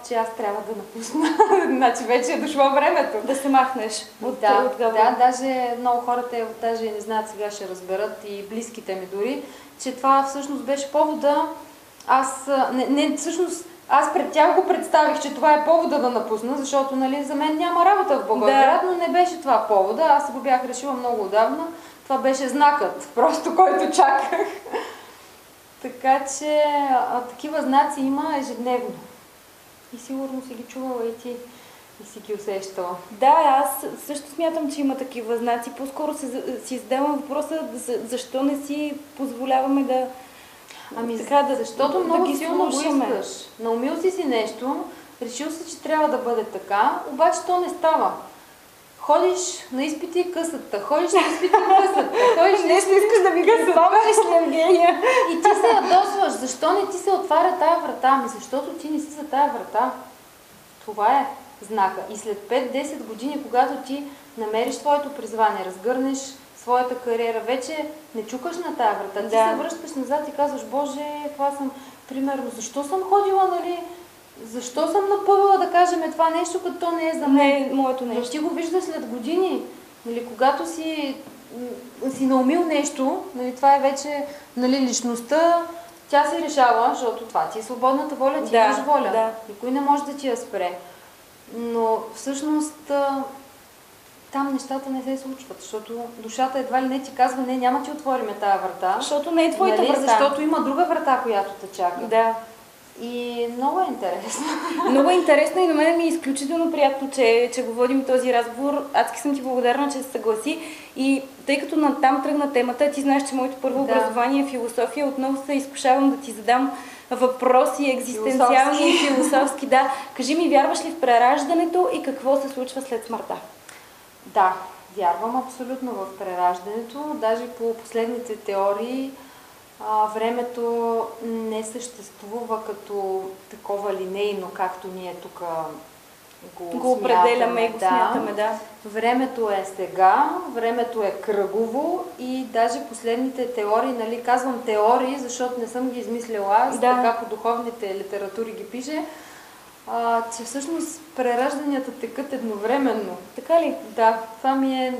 че аз трябва да напусна. Значи вече е дошло времето. Да се махнеш. Даже много хората даже не знаят, сега ще разберат и близките ми дори, че това всъщност беше повода. Всъщност аз пред тях го представих, че това е повода да напусна, защото нали, за мен няма работа в Благоевград, но не беше това повода. Аз го бях решила много отдавна. Това беше знакът, просто който чаках. Така че такива знаци има ежедневно. И сигурно си ги чувала и ти, и си ги усещала. Да, аз също смятам, че има такива знаци. По-скоро си задавам въпроса, защо не си позволяваме да... Защото много силно го искаш. Наумил си нещо, решил си, че трябва да бъде така, обаче то не става. Ходиш на изпити късата, ходиш на изпити късата, ходиш на изпити... искаш да ми го спомниш ли, Евгения? И ти се ядосваш. Защо не ти се отваря тая врата? Защото ти не си за тая врата. Това е знака. И след 5-10 години, когато ти намериш твоето призвание, разгърнеш своята кариера, вече не чукаш на тая врата. Ти се връщаш назад и казваш, Боже, това съм, примерно, защо съм ходила, нали? Защо съм напъвала да кажем това нещо, като то не е за мен? Не е моето нещо. Но ти го виждаш след години. Нали, когато си наумил нещо, нали, това е вече нали, личността, тя си решава, защото това ти е свободната воля, ти имаш воля. Да. Никой не може да ти я спре. Но всъщност там нещата не се случват, защото душата едва ли не ти казва, не, няма ти отвориме тая врата. Защото не е твоята врата. Защото има друга врата, която те чака. Да. И много е интересно. Много е интересно и на мен ми е изключително приятно, че го водим този разговор. Адски съм ти благодарна, че се съгласи. И тъй като натам тръгна темата, ти знаеш, че моето първо образование е философия, отново се изкушавам да ти задам въпроси екзистенциални и философски. Да. Кажи ми, вярваш ли в прераждането и какво се случва след смъртта? Да, вярвам абсолютно в прераждането. Даже по последните теории времето не съществува като такова линейно, както ние тук го определяме и го смятаме. Да. Времето е сега, времето е кръгово и даже последните теории, нали, казвам теории, защото не съм ги измислила аз, така по духовните литератури ги пише, че всъщност преражданията текат едновременно. Така ли? Да, това ми е...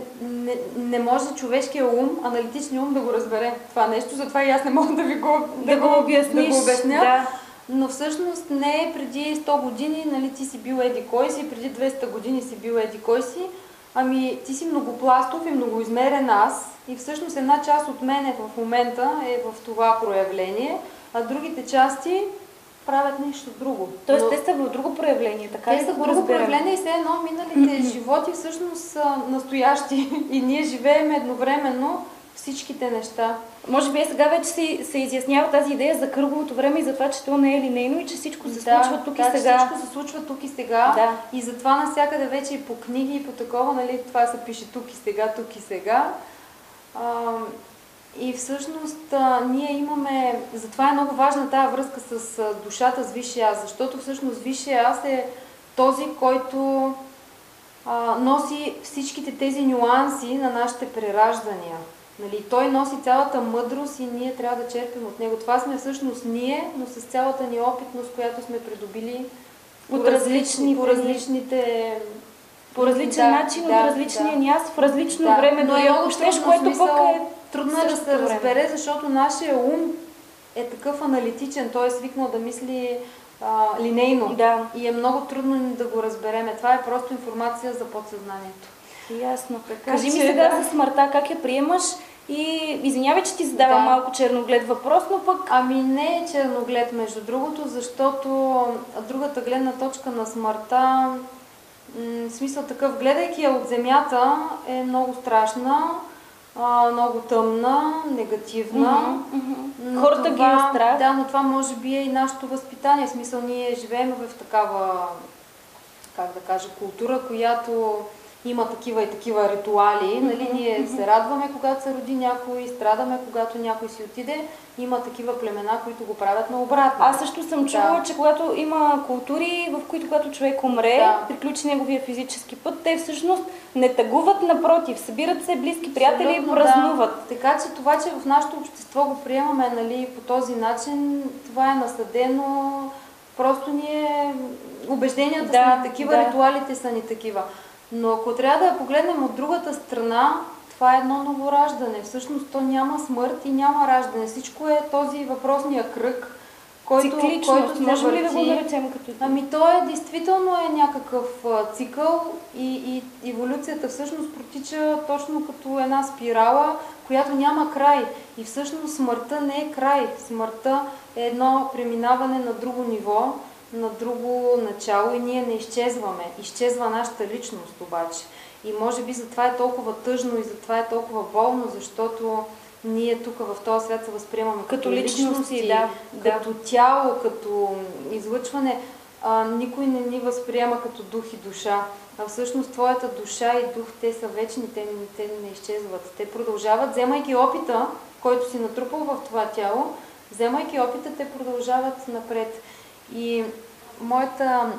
Не може човешкия ум, аналитичният ум да го разбере това нещо, затова и аз не мога да го обясня. Да. Но всъщност не е преди 100 години, нали, ти си бил еди кой си, преди 200 години си бил еди кой си, ами ти си многопластов и многоизмерен аз и всъщност една част от мене в момента е в това проявление, а другите части правят нещо друго. Тоест те са в друго проявление, така ли? Те са в друго проявление и все едно миналите животи всъщност са настоящи и ние живеем едновременно всичките неща. Може би сега вече се изяснява тази идея за кръговото време и за това, че то не е линейно и че всичко се случва тук и сега. Всичко се случва тук и сега. Да. И затова навсякъде вече и по книги и по такова, нали, това се пише тук и сега, тук и сега. И всъщност ние имаме, затова е много важна тая връзка с душата, с висшия аз, защото всъщност висшия аз е този, който носи всичките тези нюанси на нашите прераждания. Нали? Той носи цялата мъдрост и ние трябва да черпим от него. Това сме всъщност ние, но с цялата ни опитност, която сме придобили по различен начин, от различния ни аз, в различно време, но е много щеш, което пък е трудно да се разбере, защото нашия ум е такъв аналитичен, той е свикнал да мисли линейно и е много трудно да го разбереме. Това е просто информация за подсъзнанието. Ясно. Кажи ми сега за смъртта, как я приемаш? И извинявай, че ти задавам малко черноглед въпрос, но пък... Ами не е черноглед, между другото, защото другата гледна точка на смъртта, в смисъл такъв, гледайки я от земята, е много страшна, много тъмна, негативна. Хората ги е страх. Да, но това може би е и нашето възпитание. В смисъл, ние живеем в такава, как да кажа, култура, която има такива и такива ритуали. Нали? Ние се радваме, когато се роди някой, страдаме, когато някой си отиде. Има такива племена, които го правят наобратно. Аз също съм чула, че когато има култури, в които когато човек умре, приключи неговия физически път, те всъщност не тъгуват, напротив, събират се близки приятели и празнуват. Така че това, че в нашето общество го приемаме, нали, по този начин, това е насъдено. Просто ние, убежденията са ни такива, ритуалите са ни такива. Но ако трябва да я погледнем от другата страна, това е едно новораждане. Всъщност то няма смърт и няма раждане. Всичко е този въпросния кръг, който се можем ли да го наречем като... Ами то е, действително е някакъв цикъл и еволюцията всъщност протича точно като една спирала, която няма край. И всъщност смъртта не е край. Смъртта е едно преминаване на друго ниво, на друго начало и ние не изчезваме. Изчезва нашата личност обаче. И може би затова е толкова тъжно и затова е толкова болно, защото ние тук в този свят се възприемаме като личности, като тяло, като излъчване. Никой не ни възприема като дух и душа. А всъщност твоята душа и дух, те са вечни, те не изчезват. Те продължават, вземайки опита, който си натрупал в това тяло, вземайки опита, те продължават напред. И моята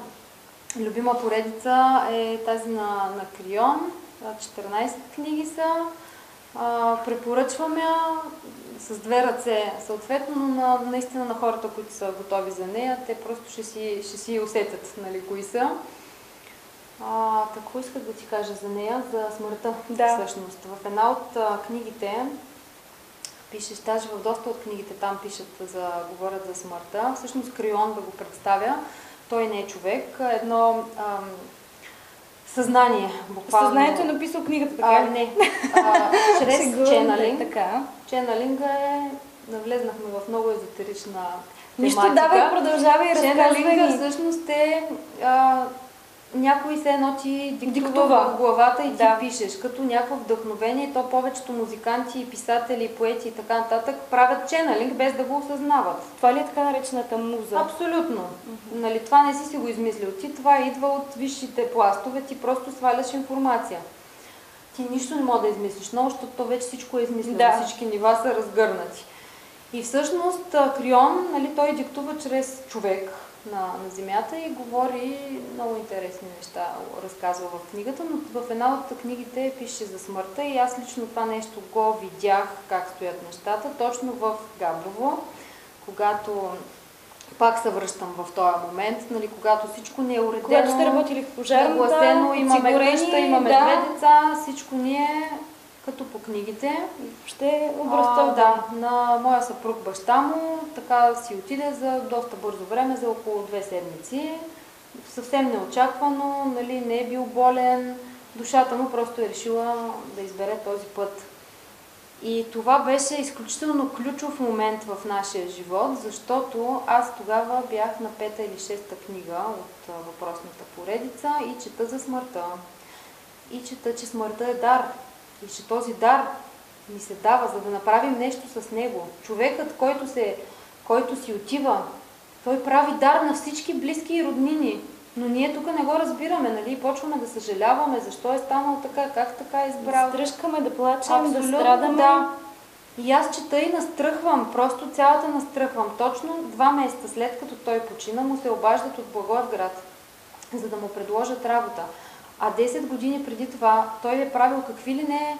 любима поредица е тази на Крион. 14 книги са. Препоръчвам я с две ръце, съответно, но наистина на хората, които са готови за нея, те просто ще си усетят, нали, кои са. Какво исках да ти кажа за нея? За смъртта, всъщност. В една от книгите пишеш, даже в доста от книгите там говорят за смъртта. Всъщност Крион да го представя. Той не е човек, едно съзнание, буквално. Съзнанието е написал книгата, така ли? Не. Чрез ченалинг. Ченалинга навлезнахме в много езотерична тематика. Нищо, давай, продължавай и разказвай. Ченалинга всъщност е някой се едно ти диктува в главата и ти пишеш, като някакво вдъхновение. То повечето музиканти, писатели, поети и така нататък правят ченалинг без да го осъзнават. Това ли е така наречената муза? Абсолютно. Нали, това не си го измислил ти, това идва от висшите пластове, ти просто сваляш информация. Ти нищо не можеш да измислиш много, защото то вече всичко е измислено, всички нива са разгърнати. И всъщност Крион, нали, той диктува чрез човек на Земята и говори много интересни неща, разказва в книгата, но в една от книгите пише за смъртта и аз лично това нещо го видях как стоят нещата, точно в Габрово, когато пак се връщам в този момент, нали, когато всичко не е уредено, когато сте работили в пожарната, имаме къща, имаме две деца, всичко ни е като по книгите. Ще образцов. На моя съпруг баща му така си отиде за доста бързо време, за около 2 седмици. Съвсем неочаквано, нали, не е бил болен. Душата му просто е решила да избере този път. И това беше изключително ключов момент в нашия живот, защото аз тогава бях на 5-та или 6-та книга от въпросната поредица и чета за смъртта. И чета, че смъртта е дар. И че този дар ни се дава, за да направим нещо с него. Човекът, който си отива, той прави дар на всички близки и роднини. Но ние тук не го разбираме, нали? Почваме да съжаляваме, защо е станало така, как така е избрал. Стръжкаме, да плачем, абсолютно, да страдаме. Да. И аз чета и настръхвам, просто цялата настръхвам. Точно 2 месеца след като той почина, му се обаждат от Благоевград, за да му предложат работа. А 10 години преди това той е правил какви ли не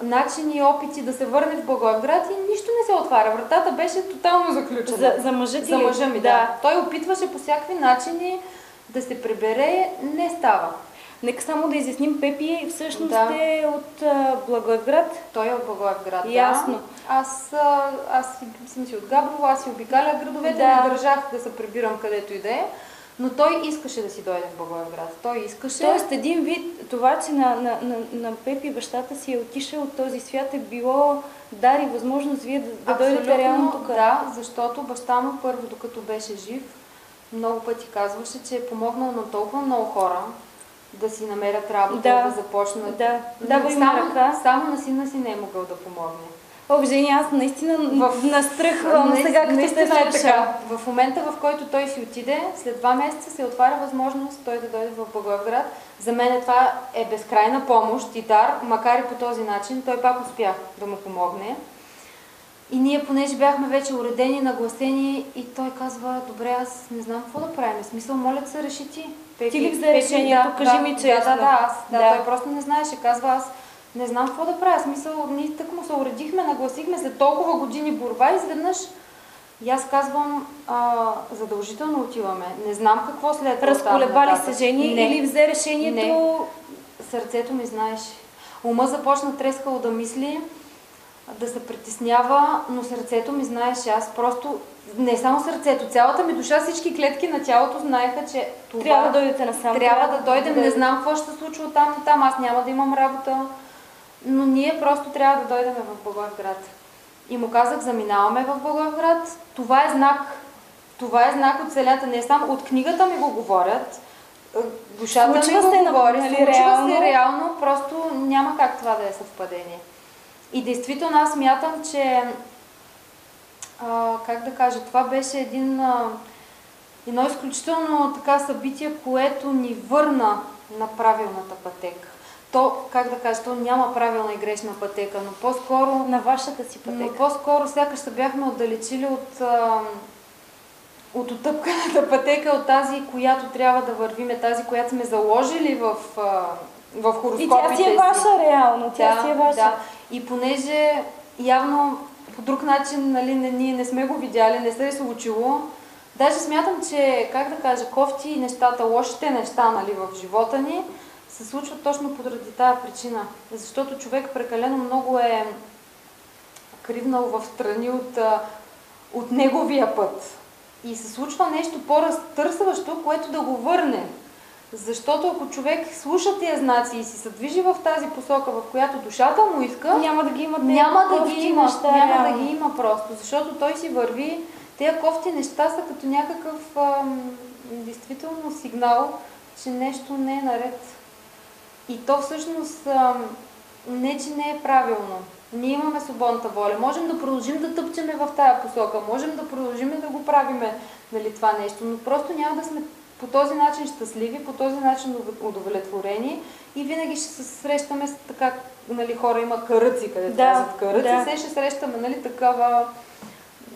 начини и опити да се върне в Благоевград и нищо не се отваря. Вратата беше тотално заключена. За мъжа За мъжа ми, да. Той опитваше по всякакви начини да се прибере, не става. Нека само да изясним, Пепи всъщност е от Благоевград. Той е от Благоевград, Ясно. Аз съм си от Габрово, аз си обикаля градовете, не държах да се прибирам където и да е, но той искаше да си дойде в Благоевград. Той искаше. Тоест един вид, това, че на Пепи бащата си е отишъл от този свят, е било дари възможност вие да дойдете реално тук. Да, защото баща му първо, докато беше жив, много пъти казваше, че е помогнал на толкова много хора да си намерят работа, да започнат. Само на сина си не е могъл да помогне. Жени, аз наистина настръхвам сега, като сте така. В момента, в който той си отиде, след 2 месеца се отваря възможност той да дойде в Благоевград. За мен това е безкрайна помощ и дар, макар и по този начин, той пак успя да му помогне. И ние, понеже бяхме вече уредени, нагласени, и той казва, добре, аз не знам какво да правим. Смисъл, моля да се реши ти. Ти ли взе решението? Кажи ми честно. Той просто не знаеше. Казва, аз не знам какво да правя. Смисъл, ние тъкмо се уредихме, нагласихме след толкова години борба и изведнъж. И аз казвам, задължително отиваме. Не знам какво след. Разколеба ли се, Жени, или взе решението? Не. Сърцето ми знаеше. Ума започна трескало да мисли, да се притеснява, но сърцето ми знаеше. Аз просто, не само сърцето, цялата ми душа, всички клетки на тялото знаеха, че това трябва да дойдете насам. Трябва да дойдем, не знам какво ще се случва оттам и там, аз няма да имам работа, но ние просто трябва да дойдем в Благоевград. И му казах, заминаваме в Благоевград. Това е знак. Това е знак от Вселената. Не само от книгата ми го говорят, душата ми го говори, случва се реално, просто няма как това да е съвпадение. И действително аз смятам, че как да кажа, това беше едно изключително така събитие, което ни върна на правилната пътека. То, как да кажа, то няма правилна и грешна пътека, но по-скоро на вашата си пътека. Но по-скоро сякаш се бяхме отдалечили от отъпканата пътека, от тази, която трябва да вървиме, тази, която сме заложили в хороскопите. И тя си е ваша реално, тя си е ваша. Да. И понеже явно по друг начин, нали, ние не сме го видяли, не се е случило, даже смятам, че, как да кажа, кофти нещата, лошите неща, нали, в живота ни, се случват точно поради тази причина. Защото човек прекалено много е кривнал в страни от неговия път. И се случва нещо по-разтърсващо, което да го върне. Защото ако човек слуша тия знаци и си се движи в тази посока, в която душата му иска, няма да ги има. Няма да ги има просто. Защото той си върви. Тези кофти неща са като някакъв действително сигнал, че нещо не е наред. И то всъщност не, че не е правилно. Ние имаме свободната воля. Можем да продължим да тъпчеме в тая посока. Можем да продължим да го правиме, нали, това нещо. Но просто няма да сме по този начин щастливи, по този начин удовлетворени и винаги ще се срещаме с така, нали, хора има каръци, където казват каръци. Все ще срещаме, нали, такава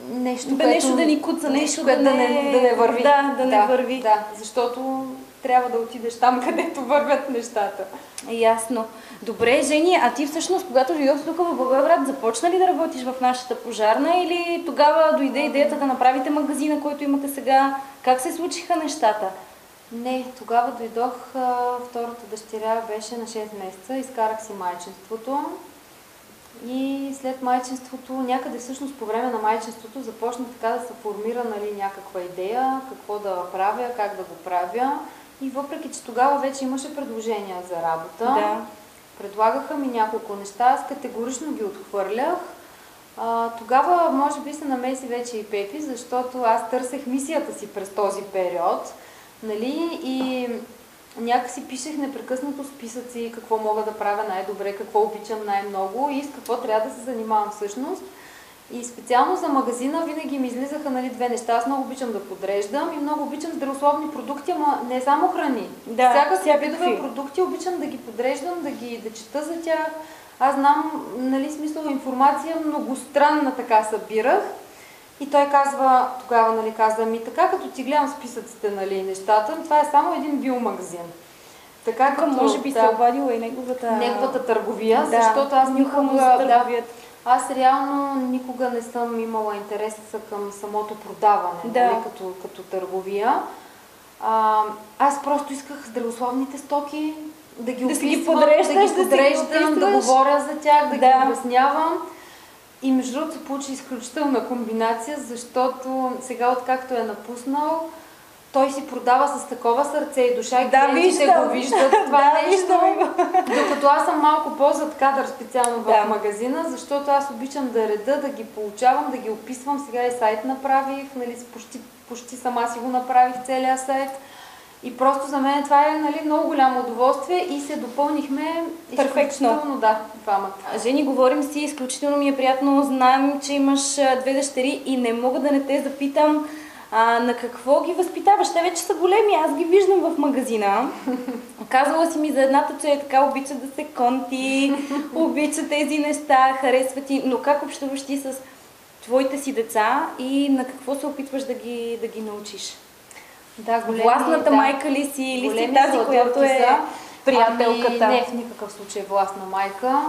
нещо, нещо да ни куца, нещо да не върви. Да не върви. Да, защото трябва да отидеш там, където вървят нещата. Ясно. Добре, Жени, а ти всъщност, когато дойдох тук в Благоевград, започна ли да работиш в нашата пожарна или тогава дойде идеята да направите магазина, който имате сега? Как се случиха нещата? Не, тогава дойдох, втората дъщеря беше на 6 месеца, изкарах си майчинството и след майчинството, някъде всъщност по време на майчинството започна така да се формира, нали, някаква идея, какво да правя, как да го правя. И въпреки, че тогава вече имаше предложения за работа, предлагаха ми няколко неща, аз категорично ги отхвърлях. Тогава може би се намеси вече и Пепи, защото аз търсех мисията си през този период, нали, и някакси пишех непрекъснато списъци, какво мога да правя най-добре, какво обичам най-много и с какво трябва да се занимавам всъщност. И специално за магазина винаги ми излизаха, нали, две неща. Аз много обичам да подреждам и много обичам здравословни продукти, ама не само храни. Да, всякакви видове продукти обичам да ги подреждам, да чета за тях. Аз знам, нали, смисъл информация многостранна така събирах. И той казва, тогава, нали, ми така, като ти гледам списъците, нали, нещата, това е само един биомагазин. Така като може би се обадила и неговата търговия, защото аз никога, аз реално никога не съм имала интерес към самото продаване, нали, като търговия. Аз просто исках здравословните стоки, да ги описвам, да ги подреждам, да говоря за тях, да ги обяснявам. И между другото се получи изключителна комбинация, защото сега, откакто е напуснал, той си продава с такова сърце и душа и клиентите го виждат това нещо. Докато аз съм малко по-зад кадър специално в магазина, защото аз обичам да реда, да ги получавам, да ги описвам. Сега и сайт направих, нали, почти сама си го направих целия сайт. И просто за мен това е, нали, много голямо удоволствие и се допълнихме перфектно. Двамата. Жени, говорим си, изключително ми е приятно. Знаем, че имаш две дъщери и не мога да не те запитам на какво ги възпитаваш. Те вече са големи, аз ги виждам в магазина. Казвала си ми за едната, че е така, обича да се конти, обича тези неща, харесва ти. Но как общуваш ти с твоите си деца и на какво се опитваш да ги научиш? Да, големи, властната майка ли си, или си тази, която е приятелката? Не, в никакъв случай властна майка.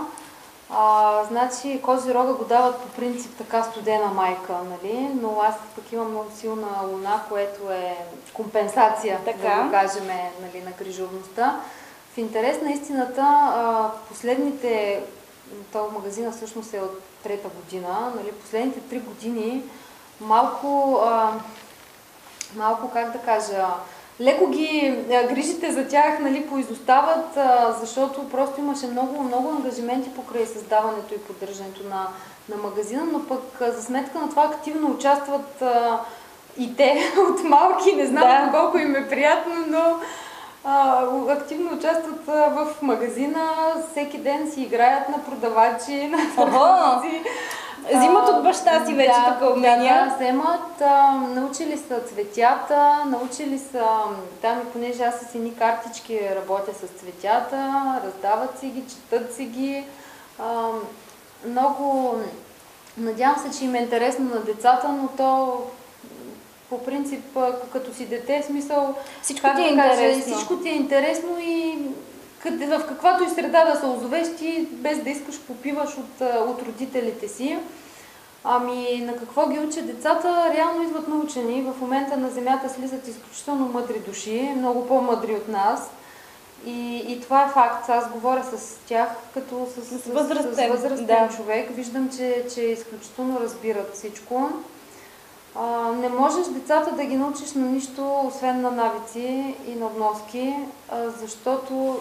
Значи Козирога го дават по принцип така студена майка, нали? Но аз пък имам много силна луна, което е компенсация, да го кажем, нали, на грижовността. В интерес на истината, последните, този магазина всъщност е от трета година, нали? Последните 3 години малко, как да кажа, леко ги грижите за тях, нали, поизостават, защото просто имаше много ангажименти покрай създаването и поддържането на магазина, но пък за сметка на това активно участват и те от малки, не знам колко им е приятно, но активно участват в магазина, всеки ден си играят на продавачи, на търговци. Взимат от баща си вече така умения. Да, вземат, научили са цветята, научили са, там и понеже аз с едни картички работя с цветята, раздават си ги, четат си ги. Много, надявам се, че им е интересно на децата, но то по принцип, като си дете, смисъл, всичко ти е интересно и в каквато и среда да се озовеш, ти без да искаш попиваш от родителите си. Ами на какво ги учат децата? Реално идват научени. В момента на Земята слизат изключително мъдри души, много по-мъдри от нас. И това е факт. Аз говоря с тях като с възрастен човек. Виждам, че изключително разбират всичко. Не можеш децата да ги научиш на нищо, освен на навици и на вноски, защото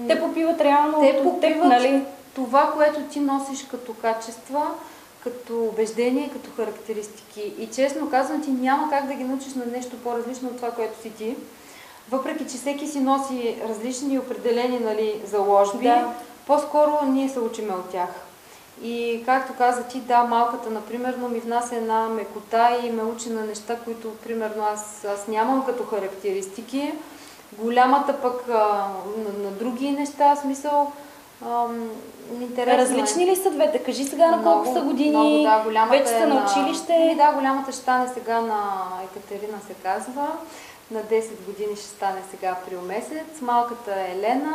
те попиват реално от теб, нали? Това, което ти носиш като качества, като убеждения, като характеристики. И честно казвам, ти няма как да ги научиш на нещо по-различно от това, което си ти. Въпреки че всеки си носи различни определени, нали, заложби, по-скоро ние се учиме от тях. И както каза ти, да, малката, например, ми внася една мекота и ме учи на неща, които, примерно, аз нямам като характеристики. Голямата пък на други неща, смисъл, интересно. Различни ли са двете? Кажи сега на колко са години, вече са на училище? Да, голямата ще стане сега на Екатерина, се казва. На 10 години ще стане сега април месец. Малката е Елена.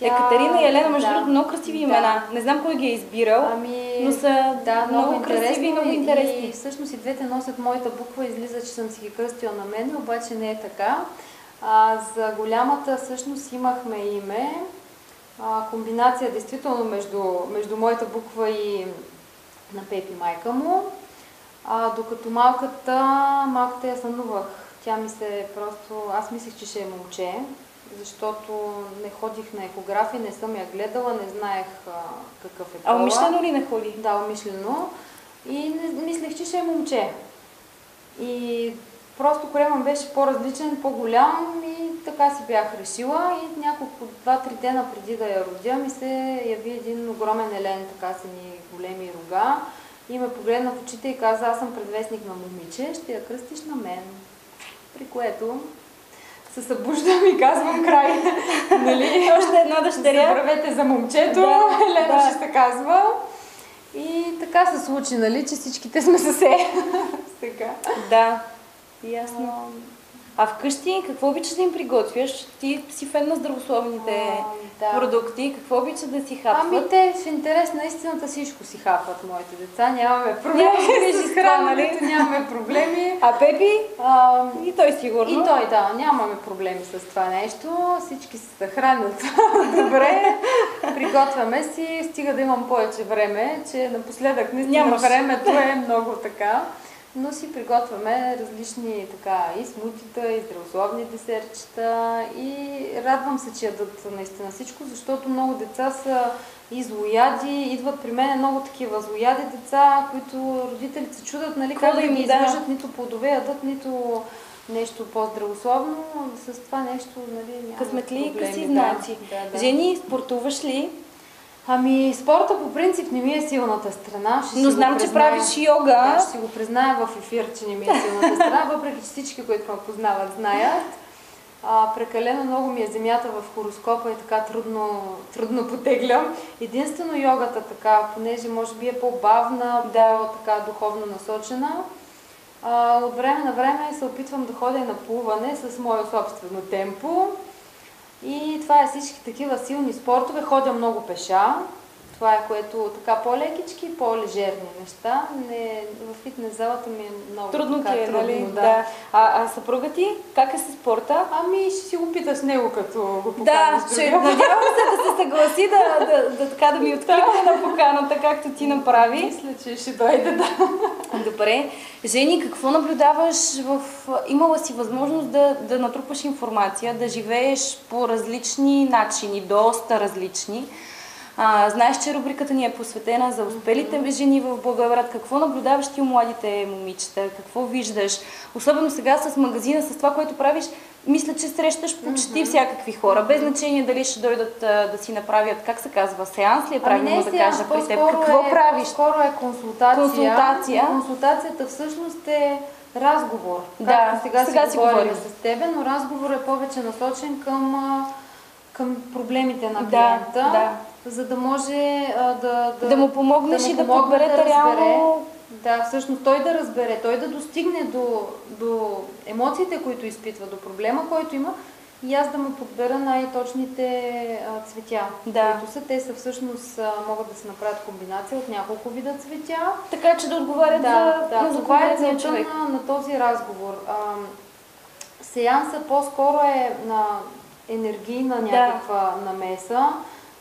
Екатерина и Елена, между другото, много красиви имена. Не знам кой ги е избирал, но са много красиви и много интересни. И всъщност и двете носят моята буква, излиза, че съм си ги кръстила на мен, обаче не е така. За голямата всъщност имахме име, комбинация действително между моята буква и на Пепи, майка му, докато малката я сънувах. Тя ми се просто, аз мислех, че ще е момче, защото не ходих на екографи, не съм я гледала, не знаех какъв е пола. Умишлено ли не ходи? Да, умишлено. И мислех, че ще е момче. И просто корема беше по-различен, по-голям и така си бях решила. И няколко, 2-3 дена преди да я родя, ми се яви един огромен елен, така с едни големи рога. и ме погледна в очите и каза: аз съм предвестник на момиче, ще я кръстиш на мен. При което се събуждам и казвам: край. Нали? Още една дъщеря. Забравете за момчето, Елена ще се казва. И така се случи, нали, че всичките сме съсе. Сега. Да, ясно. А вкъщи какво обичаш да им приготвяш? Ти си фен на здравословните продукти. Какво обичаш да си хапват? Ами те в интерес на истината всичко си хапват моите деца. Нямаме проблеми с храненето, нямаме проблеми. А Пепи? И той сигурно. И той, да, нямаме проблеми с това нещо. Всички се хранят добре. Приготвяме си, стига да имам повече време, че напоследък наистина времето е много така. Но си приготвяме различни така и смутита, и здравословни десертчета и радвам се, че ядат наистина всичко, защото много деца са и злояди, идват при мен много такива злояди деца, които родителите се чудат, нали, как да ги извържат, нито плодове ядат, нито нещо по-здравословно, с това нещо, нали, няма късметли и къси знаци. Да. Жени, спортуваш ли? Ами, спорта по принцип не ми е силната страна. Но знам, че правиш йога. Да, ще си го призная в ефир, че не ми е силната страна, въпреки че всички, които ме познават, знаят. Прекалено много ми е земята в хороскопа и така трудно потеглям. Единствено йогата така, понеже може би е по-бавна, така духовно насочена. От време на време се опитвам да ходя на плуване с мое собствено темпо. И това е всички такива силни спортове. Ходя много пеша. Това е което така по-лекички, по-лежерни неща. В фитнес залата ми е много трудно така, ти е, нали? Да. А съпруга ти, как е със спорта? Ами ще си го питаш него, като го поканиш. Да, надявам се да се съгласи да ми откликне на поканата, както ти направи. Мисля, че ще дойде, да. Добре. Жени, какво наблюдаваш имала си възможност да натрупаш информация, да живееш по различни начини, доста различни. Знаеш, че рубриката ни е посветена за успелите жени в Благоевград. Какво наблюдаваш ти у младите момичета? Какво виждаш? Особено сега с магазина, с това, което правиш, мисля, че срещаш почти всякакви хора. Без значение дали ще дойдат да си направят, как се казва, сеанс ли е правилно да кажа при теб? Какво правиш? По-скоро е консултация. Консултацията всъщност е разговор. Както сега си говорим с тебе, но разговор е повече насочен към проблемите на клиента, за да може да му помогнеш и да подберете реално. Да, всъщност той да разбере, той да достигне до емоциите, които изпитва, до проблема, който има, и аз да му подбера най-точните цветя, които са. Те са всъщност, могат да се направят комбинация от няколко вида цветя. Така че да отговарят за конкретния човек. На този разговор. Сеансът по-скоро е на енергийна някаква намеса.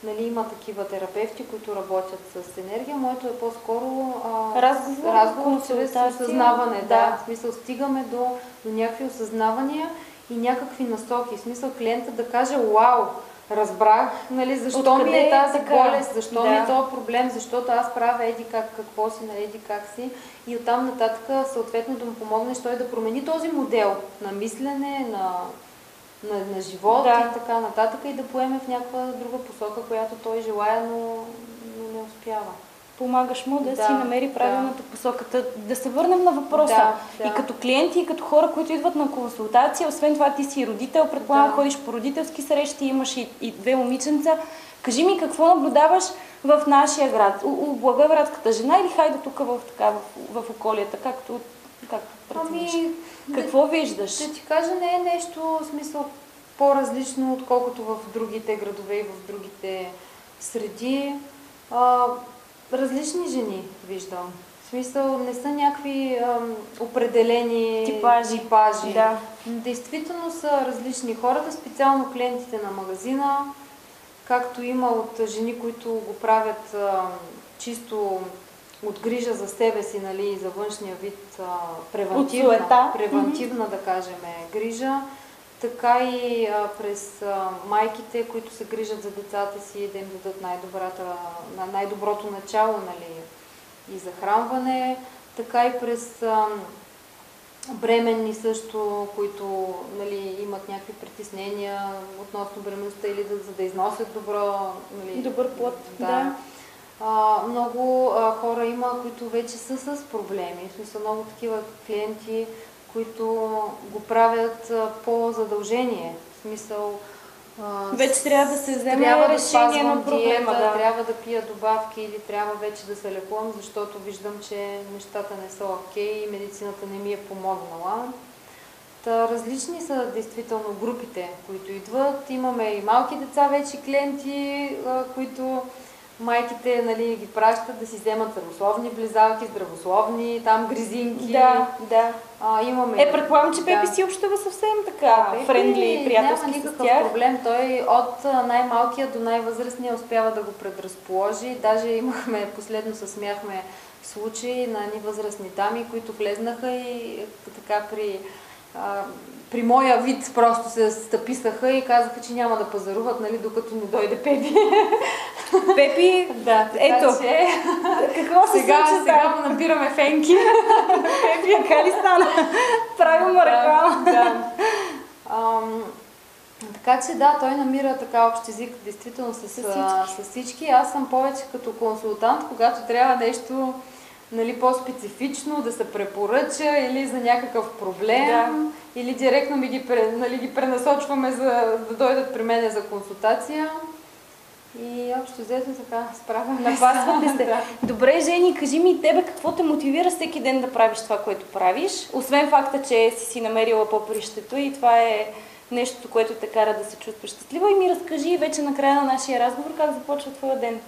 Нали, има такива терапевти, които работят с енергия. Моето е по-скоро разговор чрез осъзнаване. В смисъл, стигаме до някакви осъзнавания и някакви насоки. В смисъл, клиента да каже: вау, разбрах, нали, защо ми е тази болест, защо ми е този проблем, защото аз правя еди какво си, нали, еди как си. И оттам нататък съответно да му помогнеш той да промени този модел на мислене, на живот и така нататък, и да поеме в някаква друга посока, която той желая, но не успява. Помагаш му да си намери правилната посока. Да се върнем на въпроса. И като клиенти, и като хора, които идват на консултация, освен това ти си родител, предполагам, ходиш по родителски срещи, имаш и две момиченца. Кажи ми, какво наблюдаваш в нашия град, у Благоевградската жена, или хайде тук в околията, както прецениш? Какво виждаш? Ще ти кажа, не е нещо в смисъл по-различно, отколкото в другите градове и в другите среди. Различни жени виждам. В смисъл, не са някакви определени типажи. Да. Действително са различни хората, специално клиентите на магазина, както има от жени, които го правят чисто от грижа за себе си, нали, и за външния вид, превентивна, да кажем, грижа, така и през майките, които се грижат за децата си, да им дадат най-доброто начало, нали, и захранване, така и през бременни също, които, нали, имат някакви притеснения относно бременността или за да износят добър плод. Много хора има, които вече са с проблеми. В смисъл, много такива клиенти, които го правят по задължение. В смисъл, вече трябва да се вземе решение на проблема. Диета, трябва да пия добавки или трябва вече да се лекувам, защото виждам, че нещата не са окей и медицината не ми е помогнала. Различни са действително групите, които идват. Имаме и малки деца вече клиенти, които майките, нали, ги пращат да си вземат здравословни близалки, здравословни там гризинки. Да. Имаме... предполагам, че Пепи си общува съвсем така френдли и приятелски с тях. Няма никакъв проблем. Той от най-малкия до най-възрастния успява да го предразположи. Даже имахме, последно се смяхме случаи на едни възрастни дами, които влезнаха и така при моя вид просто се стъписаха и казаха, че няма да пазаруват, нали, докато не дойде Пепи. Пепи, да, ето, че... какво се случва? Сега му набираме фенки. Пепи, така ли стана? Правилно реклама. Да. Така че да, той намира така общ език, действително с всички. Аз съм повече като консултант, когато трябва нещо, нали, по-специфично да се препоръча или за някакъв проблем, или директно ги пренасочваме за да дойдат при мене за консултация. И общо взето така справяме. Напасвате се. Добре, Жени, кажи ми тебе какво те мотивира всеки ден да правиш това, което правиш? Освен факта, че си намерила попрището и това е нещото, което те кара да се чувстваш щастлива. И ми разкажи вече на края на нашия разговор как започва твоя ден.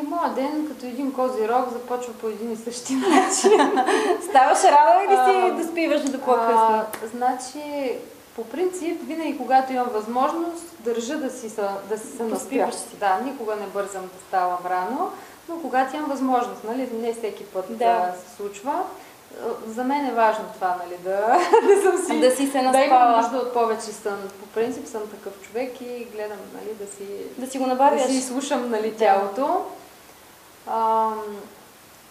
Моят ден като един козирог започва по един и същи начин. Ставаш рано или си да спиваш до по-късно? Значи, по принцип, винаги когато имам възможност, държа да си се наспя. Да, никога не бързам да ставам рано, но когато имам възможност, нали, не всеки път да се случва. За мен е важно това, нали, да си се наспала. Да имам нужда от повече сън. По принцип съм такъв човек и гледам, нали, да си го набавяш. Да си слушам, нали, тялото.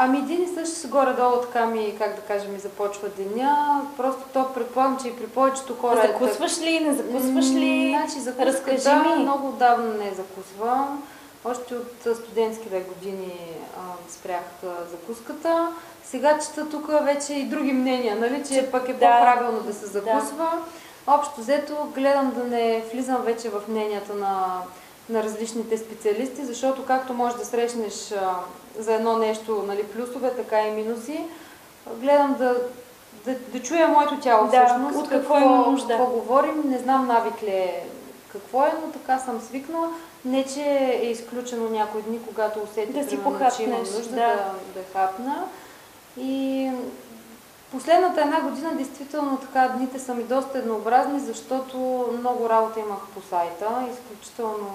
Един и същ горе-долу така как да кажем, ми започва деня. Просто то предполагам, че и при повечето хора закусваш ли, не закусваш ли? Значи закуската много отдавна не закусвам. Още от студентските години спрях закуската. Сега чета тук вече и други мнения, нали, че пък е по-правилно да се закусва. Общо взето гледам да не влизам вече в мненията на различните специалисти, защото както можеш да срещнеш за едно нещо, нали, плюсове, така и минуси, гледам да чуя моето тяло всъщност, от какво има нужда. Какво говорим, не знам навик ли е какво е, но така съм свикнала. Не, че е изключено някои дни, когато усетя, че имам нужда да хапна. И последната една година, действително така, дните са ми доста еднообразни, защото много работа имах по сайта, изключително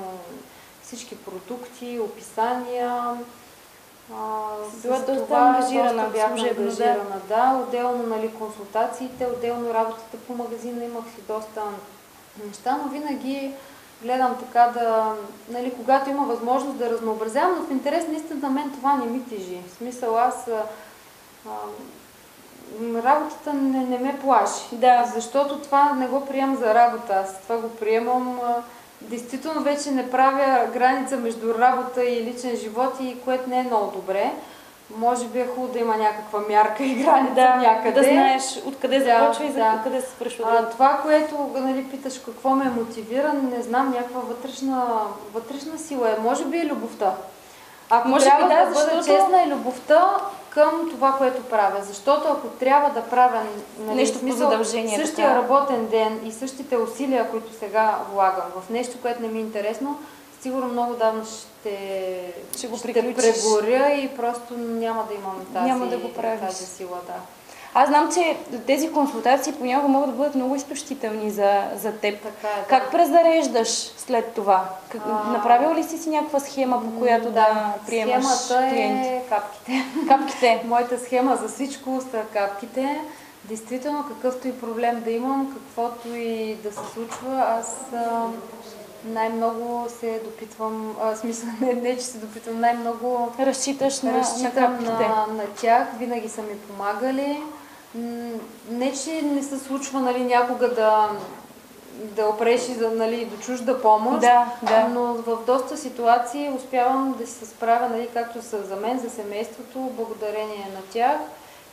всички продукти, описания. Била доста ангажирана, бях ангажирана, да. Отделно, нали, консултациите, отделно работата по магазина, имах си доста неща, но винаги гледам така нали, когато има възможност да разнообразявам, но в интерес наистина на мен това не ми тежи. В смисъл, аз работата не ме плаши, защото това не го приемам за работа, аз това го приемам, действително вече не правя граница между работа и личен живот, и което не е много добре. Може би е хубаво да има някаква мярка и граница някъде. Да знаеш откъде започва и за къде се свършва. Това, което, нали, питаш какво ме мотивира, не знам, някаква вътрешна сила е. Може би и любовта. Ако може трябва да бъда честна, и любовта към това, което правя. Защото ако трябва да правя, нали, нещо по задължение, същия работен ден и същите усилия, които сега влагам в нещо, което не ми е интересно, сигурно много давно ще прегоря и просто няма да имам тази сила. Да. Аз знам, че тези консултации понякога могат да бъдат много изтощителни за теб. Така е, да. Как презареждаш след това? Направил ли си някаква схема, по която да приемаш клиенти? Схемата е капките. Капките. Моята схема за всичко са капките. Действително, какъвто и проблем да имам, каквото и да се случва, аз най-много се допитвам, смисъл не, че се допитвам, най-много разчитам на тях, винаги са ми помагали. Не, че не се случва, нали, някога да опреш нали, до чужда помощ, да. но в доста ситуации успявам да се справя, нали, както са за мен, за семейството, благодарение на тях.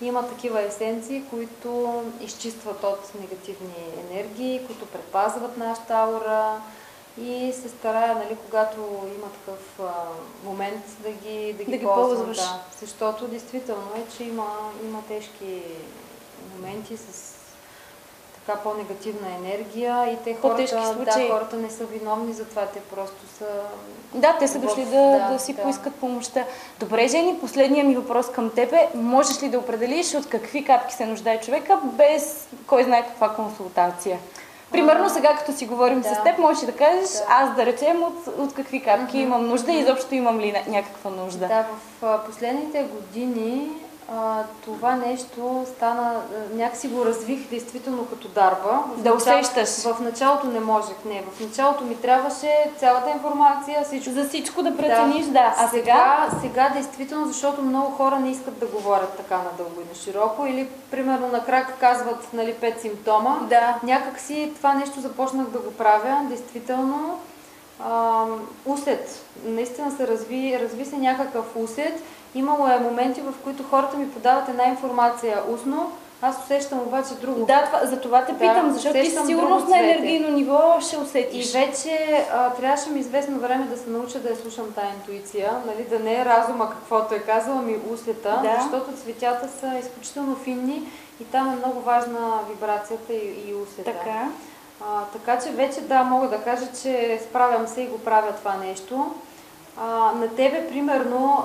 Има такива есенции, които изчистват от негативни енергии, които предпазват нашата аура и се старая, нали, когато има такъв момент да ги ползвам. Да. Защото действително е, че има тежки моменти с така по-негативна енергия и те хората не са виновни за това, те просто са... Да, те са дошли да си поискат помощта. Добре, Жени, последният ми въпрос към теб е, можеш ли да определиш от какви капки се нуждае човека, без кой знае каква консултация? Примерно сега, като си говорим с теб, можеш да кажеш, аз да речем от какви капки имам нужда и изобщо имам ли някаква нужда? Да, в последните години това нещо стана, някакси го развих действително като дарба. Да усещаш. В началото не можех, не. В началото ми трябваше цялата информация, всичко. За всичко да прецениш, А сега действително, защото много хора не искат да говорят така надълго и на широко, или примерно на крак казват, нали, 5 симптома. Някакси това нещо започнах да го правя, действително. Усет. Наистина се разви се някакъв усет. Имало е моменти, в които хората ми подават една информация устно, аз усещам обаче друго. Да, за това те питам, защото ти сигурно на енергийно ниво ще усетиш. И вече трябваше ми известно време да се науча да я слушам тая интуиция, нали, да не е разума каквото е казала ми усета, защото цветята са изключително финни и там е много важна вибрацията и усета. Така че вече мога да кажа, че справям се и го правя това нещо. На тебе, примерно,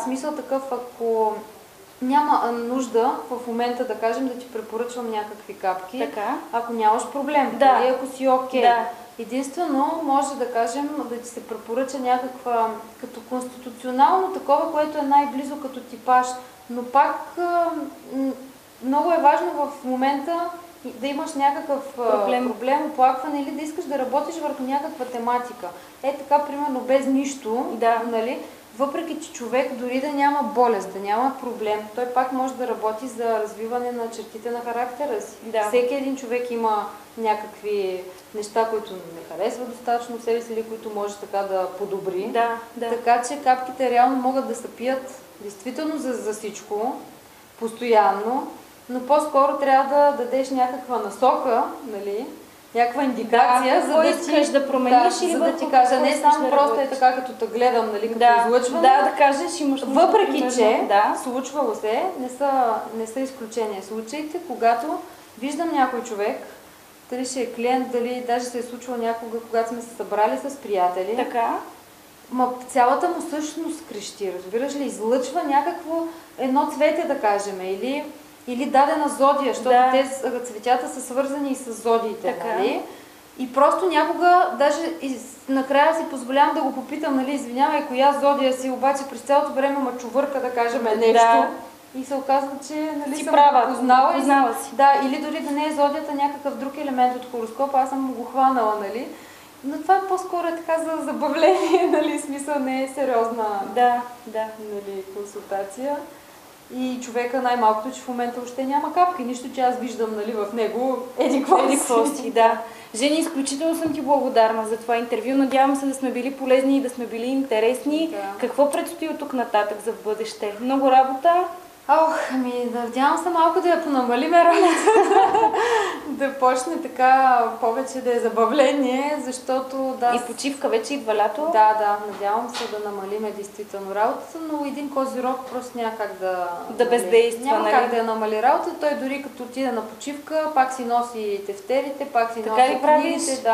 смисъл такъв, ако няма нужда в момента, да кажем, да ти препоръчвам някакви капки, ако нямаш проблем, или ако си окей. Единствено, може да кажем, да ти се препоръча някаква, като конституционално такова, което е най-близо като типаж, но пак много е важно в момента да имаш някакъв проблем, оплакване или да искаш да работиш върху някаква тематика. Така, примерно, без нищо, нали? Въпреки че човек дори да няма болест, да няма проблем, той пак може да работи за развиване на чертите на характера си. Всеки един човек има някакви неща, които не харесва достатъчно в себе си или които може така да подобри. Така че капките реално могат да се пият действително за всичко, постоянно, но по-скоро трябва да дадеш някаква насока, нали? Някаква индикация, за да искаш да промениш или да ти кажа, не само просто е така, като те гледам, нали, като излъчване. Да кажеш, имаш нужда. Въпреки че случвало се, не са изключения случаите, когато виждам някой човек, дали ще е клиент, дали даже се е случвало някога, когато сме се събрали с приятели. Цялата му същност крещи, разбираш ли, излъчва някакво едно цвете, да кажем, или дадена зодия, защото цветята са свързани и с зодиите, нали? И просто някога, даже накрая си позволявам да го попитам, нали, извинявай, коя зодия си, обаче през цялото време ма чувърка, да кажем, нещо. И се оказва, че, нали, съм го познала. Или дори да не е зодията, някакъв друг елемент от хороскопа, аз съм го хванала, нали? Но това по-скоро е така за забавление, нали, смисъл не е сериозна нали, консултация. И човека най-малкото, че в момента още няма капки. Нищо, че аз виждам, нали, в него еди-какво си. Жени, изключително съм ти благодарна за това интервю. Надявам се да сме били полезни и да сме били интересни. Какво предстои от тук нататък за в бъдеще? Много работа? Надявам се малко да я понамалиме работата, да почне така повече да е забавление, защото И почивка вече идва лято? Надявам се да намалиме действително работата, но един козирог просто няма как да бездейства, няма как да я намали работата. Той дори като отиде на почивка, пак си носи тефтерите, пак си носи книгите,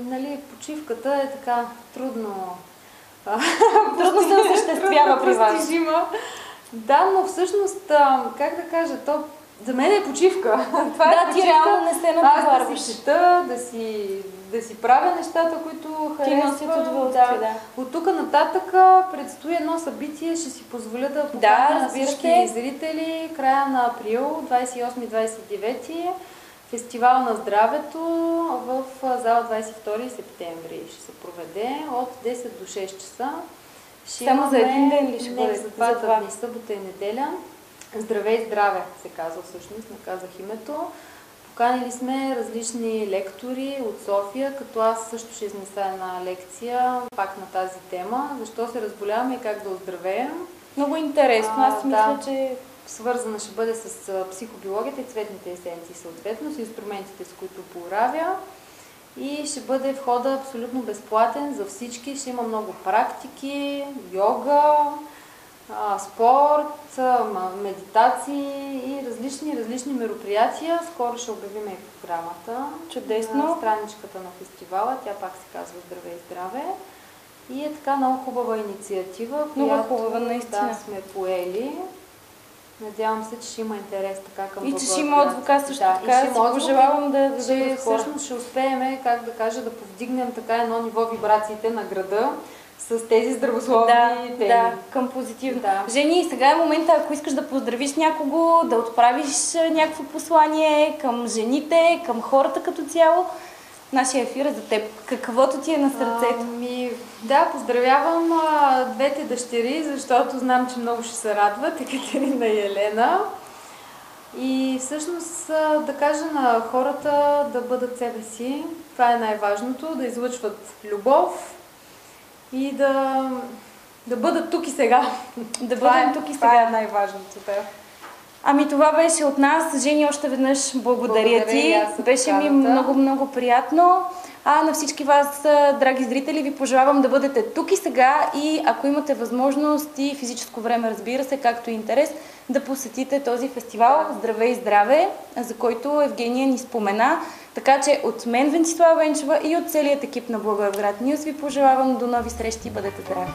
нали, почивката е така трудно се осъществява при вас. Но всъщност, как да кажа, за мен е почивка. Това е почивка. Ти реално не се натоварваш. Аз да си чета, да си правя нещата, които харесвам. Ти носят удоволствие, От тук нататък предстои едно събитие, ще си позволя да поканя на всички зрители, края на април, 28-29, фестивал на здравето в зала 22 септември. Ще се проведе от 10 до 6 часа. Само за един ден ли ще бъде? За 2 дни, събота и неделя. Здравей, здраве се казва всъщност, не казах името. Поканили сме различни лектори от София, като аз също ще изнеса една лекция пак на тази тема. Защо се разболяваме и как да оздравеем. Много интересно. Аз мисля, че свързана ще бъде с психобиологията и цветните есенции съответно, с инструментите, с които боравя. И ще бъде входа абсолютно безплатен за всички. Ще има много практики, йога, спорт, медитации и различни мероприятия. Скоро ще обявим и програмата. Чудесно. На страничката на фестивала. Тя пак се казва Здраве и здраве. И е така много хубава инициатива, много хубава, наистина. Да, сме поели. Надявам се, че ще има интерес така към Благоевград. И че ще има отзвука също така. И ще пожелавам да всъщност ще успеем, как да кажа, да повдигнем така едно ниво вибрациите на града с тези здравословни теми. Да, към позитивно. Да. Жени, сега е момента, ако искаш да поздравиш някого, да отправиш някакво послание към жените, към хората като цяло. Нашия ефир е за теб. Каквото ти е на сърцето? Да, поздравявам двете дъщери, защото знам, че много ще се радват, Екатерина и Елена. И всъщност да кажа на хората да бъдат себе си. Това е най-важното, да излъчват любов и да бъдат тук и сега. Да бъдем тук и сега. Това е най-важното. Да. Ами това беше от нас. Жени, още веднъж благодаря ти. Беше ми много приятно. А на всички вас, драги зрители, ви пожелавам да бъдете тук и сега и ако имате възможност и физическо време, разбира се, както и интерес, да посетите този фестивал Здраве и здраве, за който Евгения ни спомена. Така че от мен, Венцислава Венчева, и от целият екип на Благоевград Нюз ви пожелавам до нови срещи и бъдете здрави!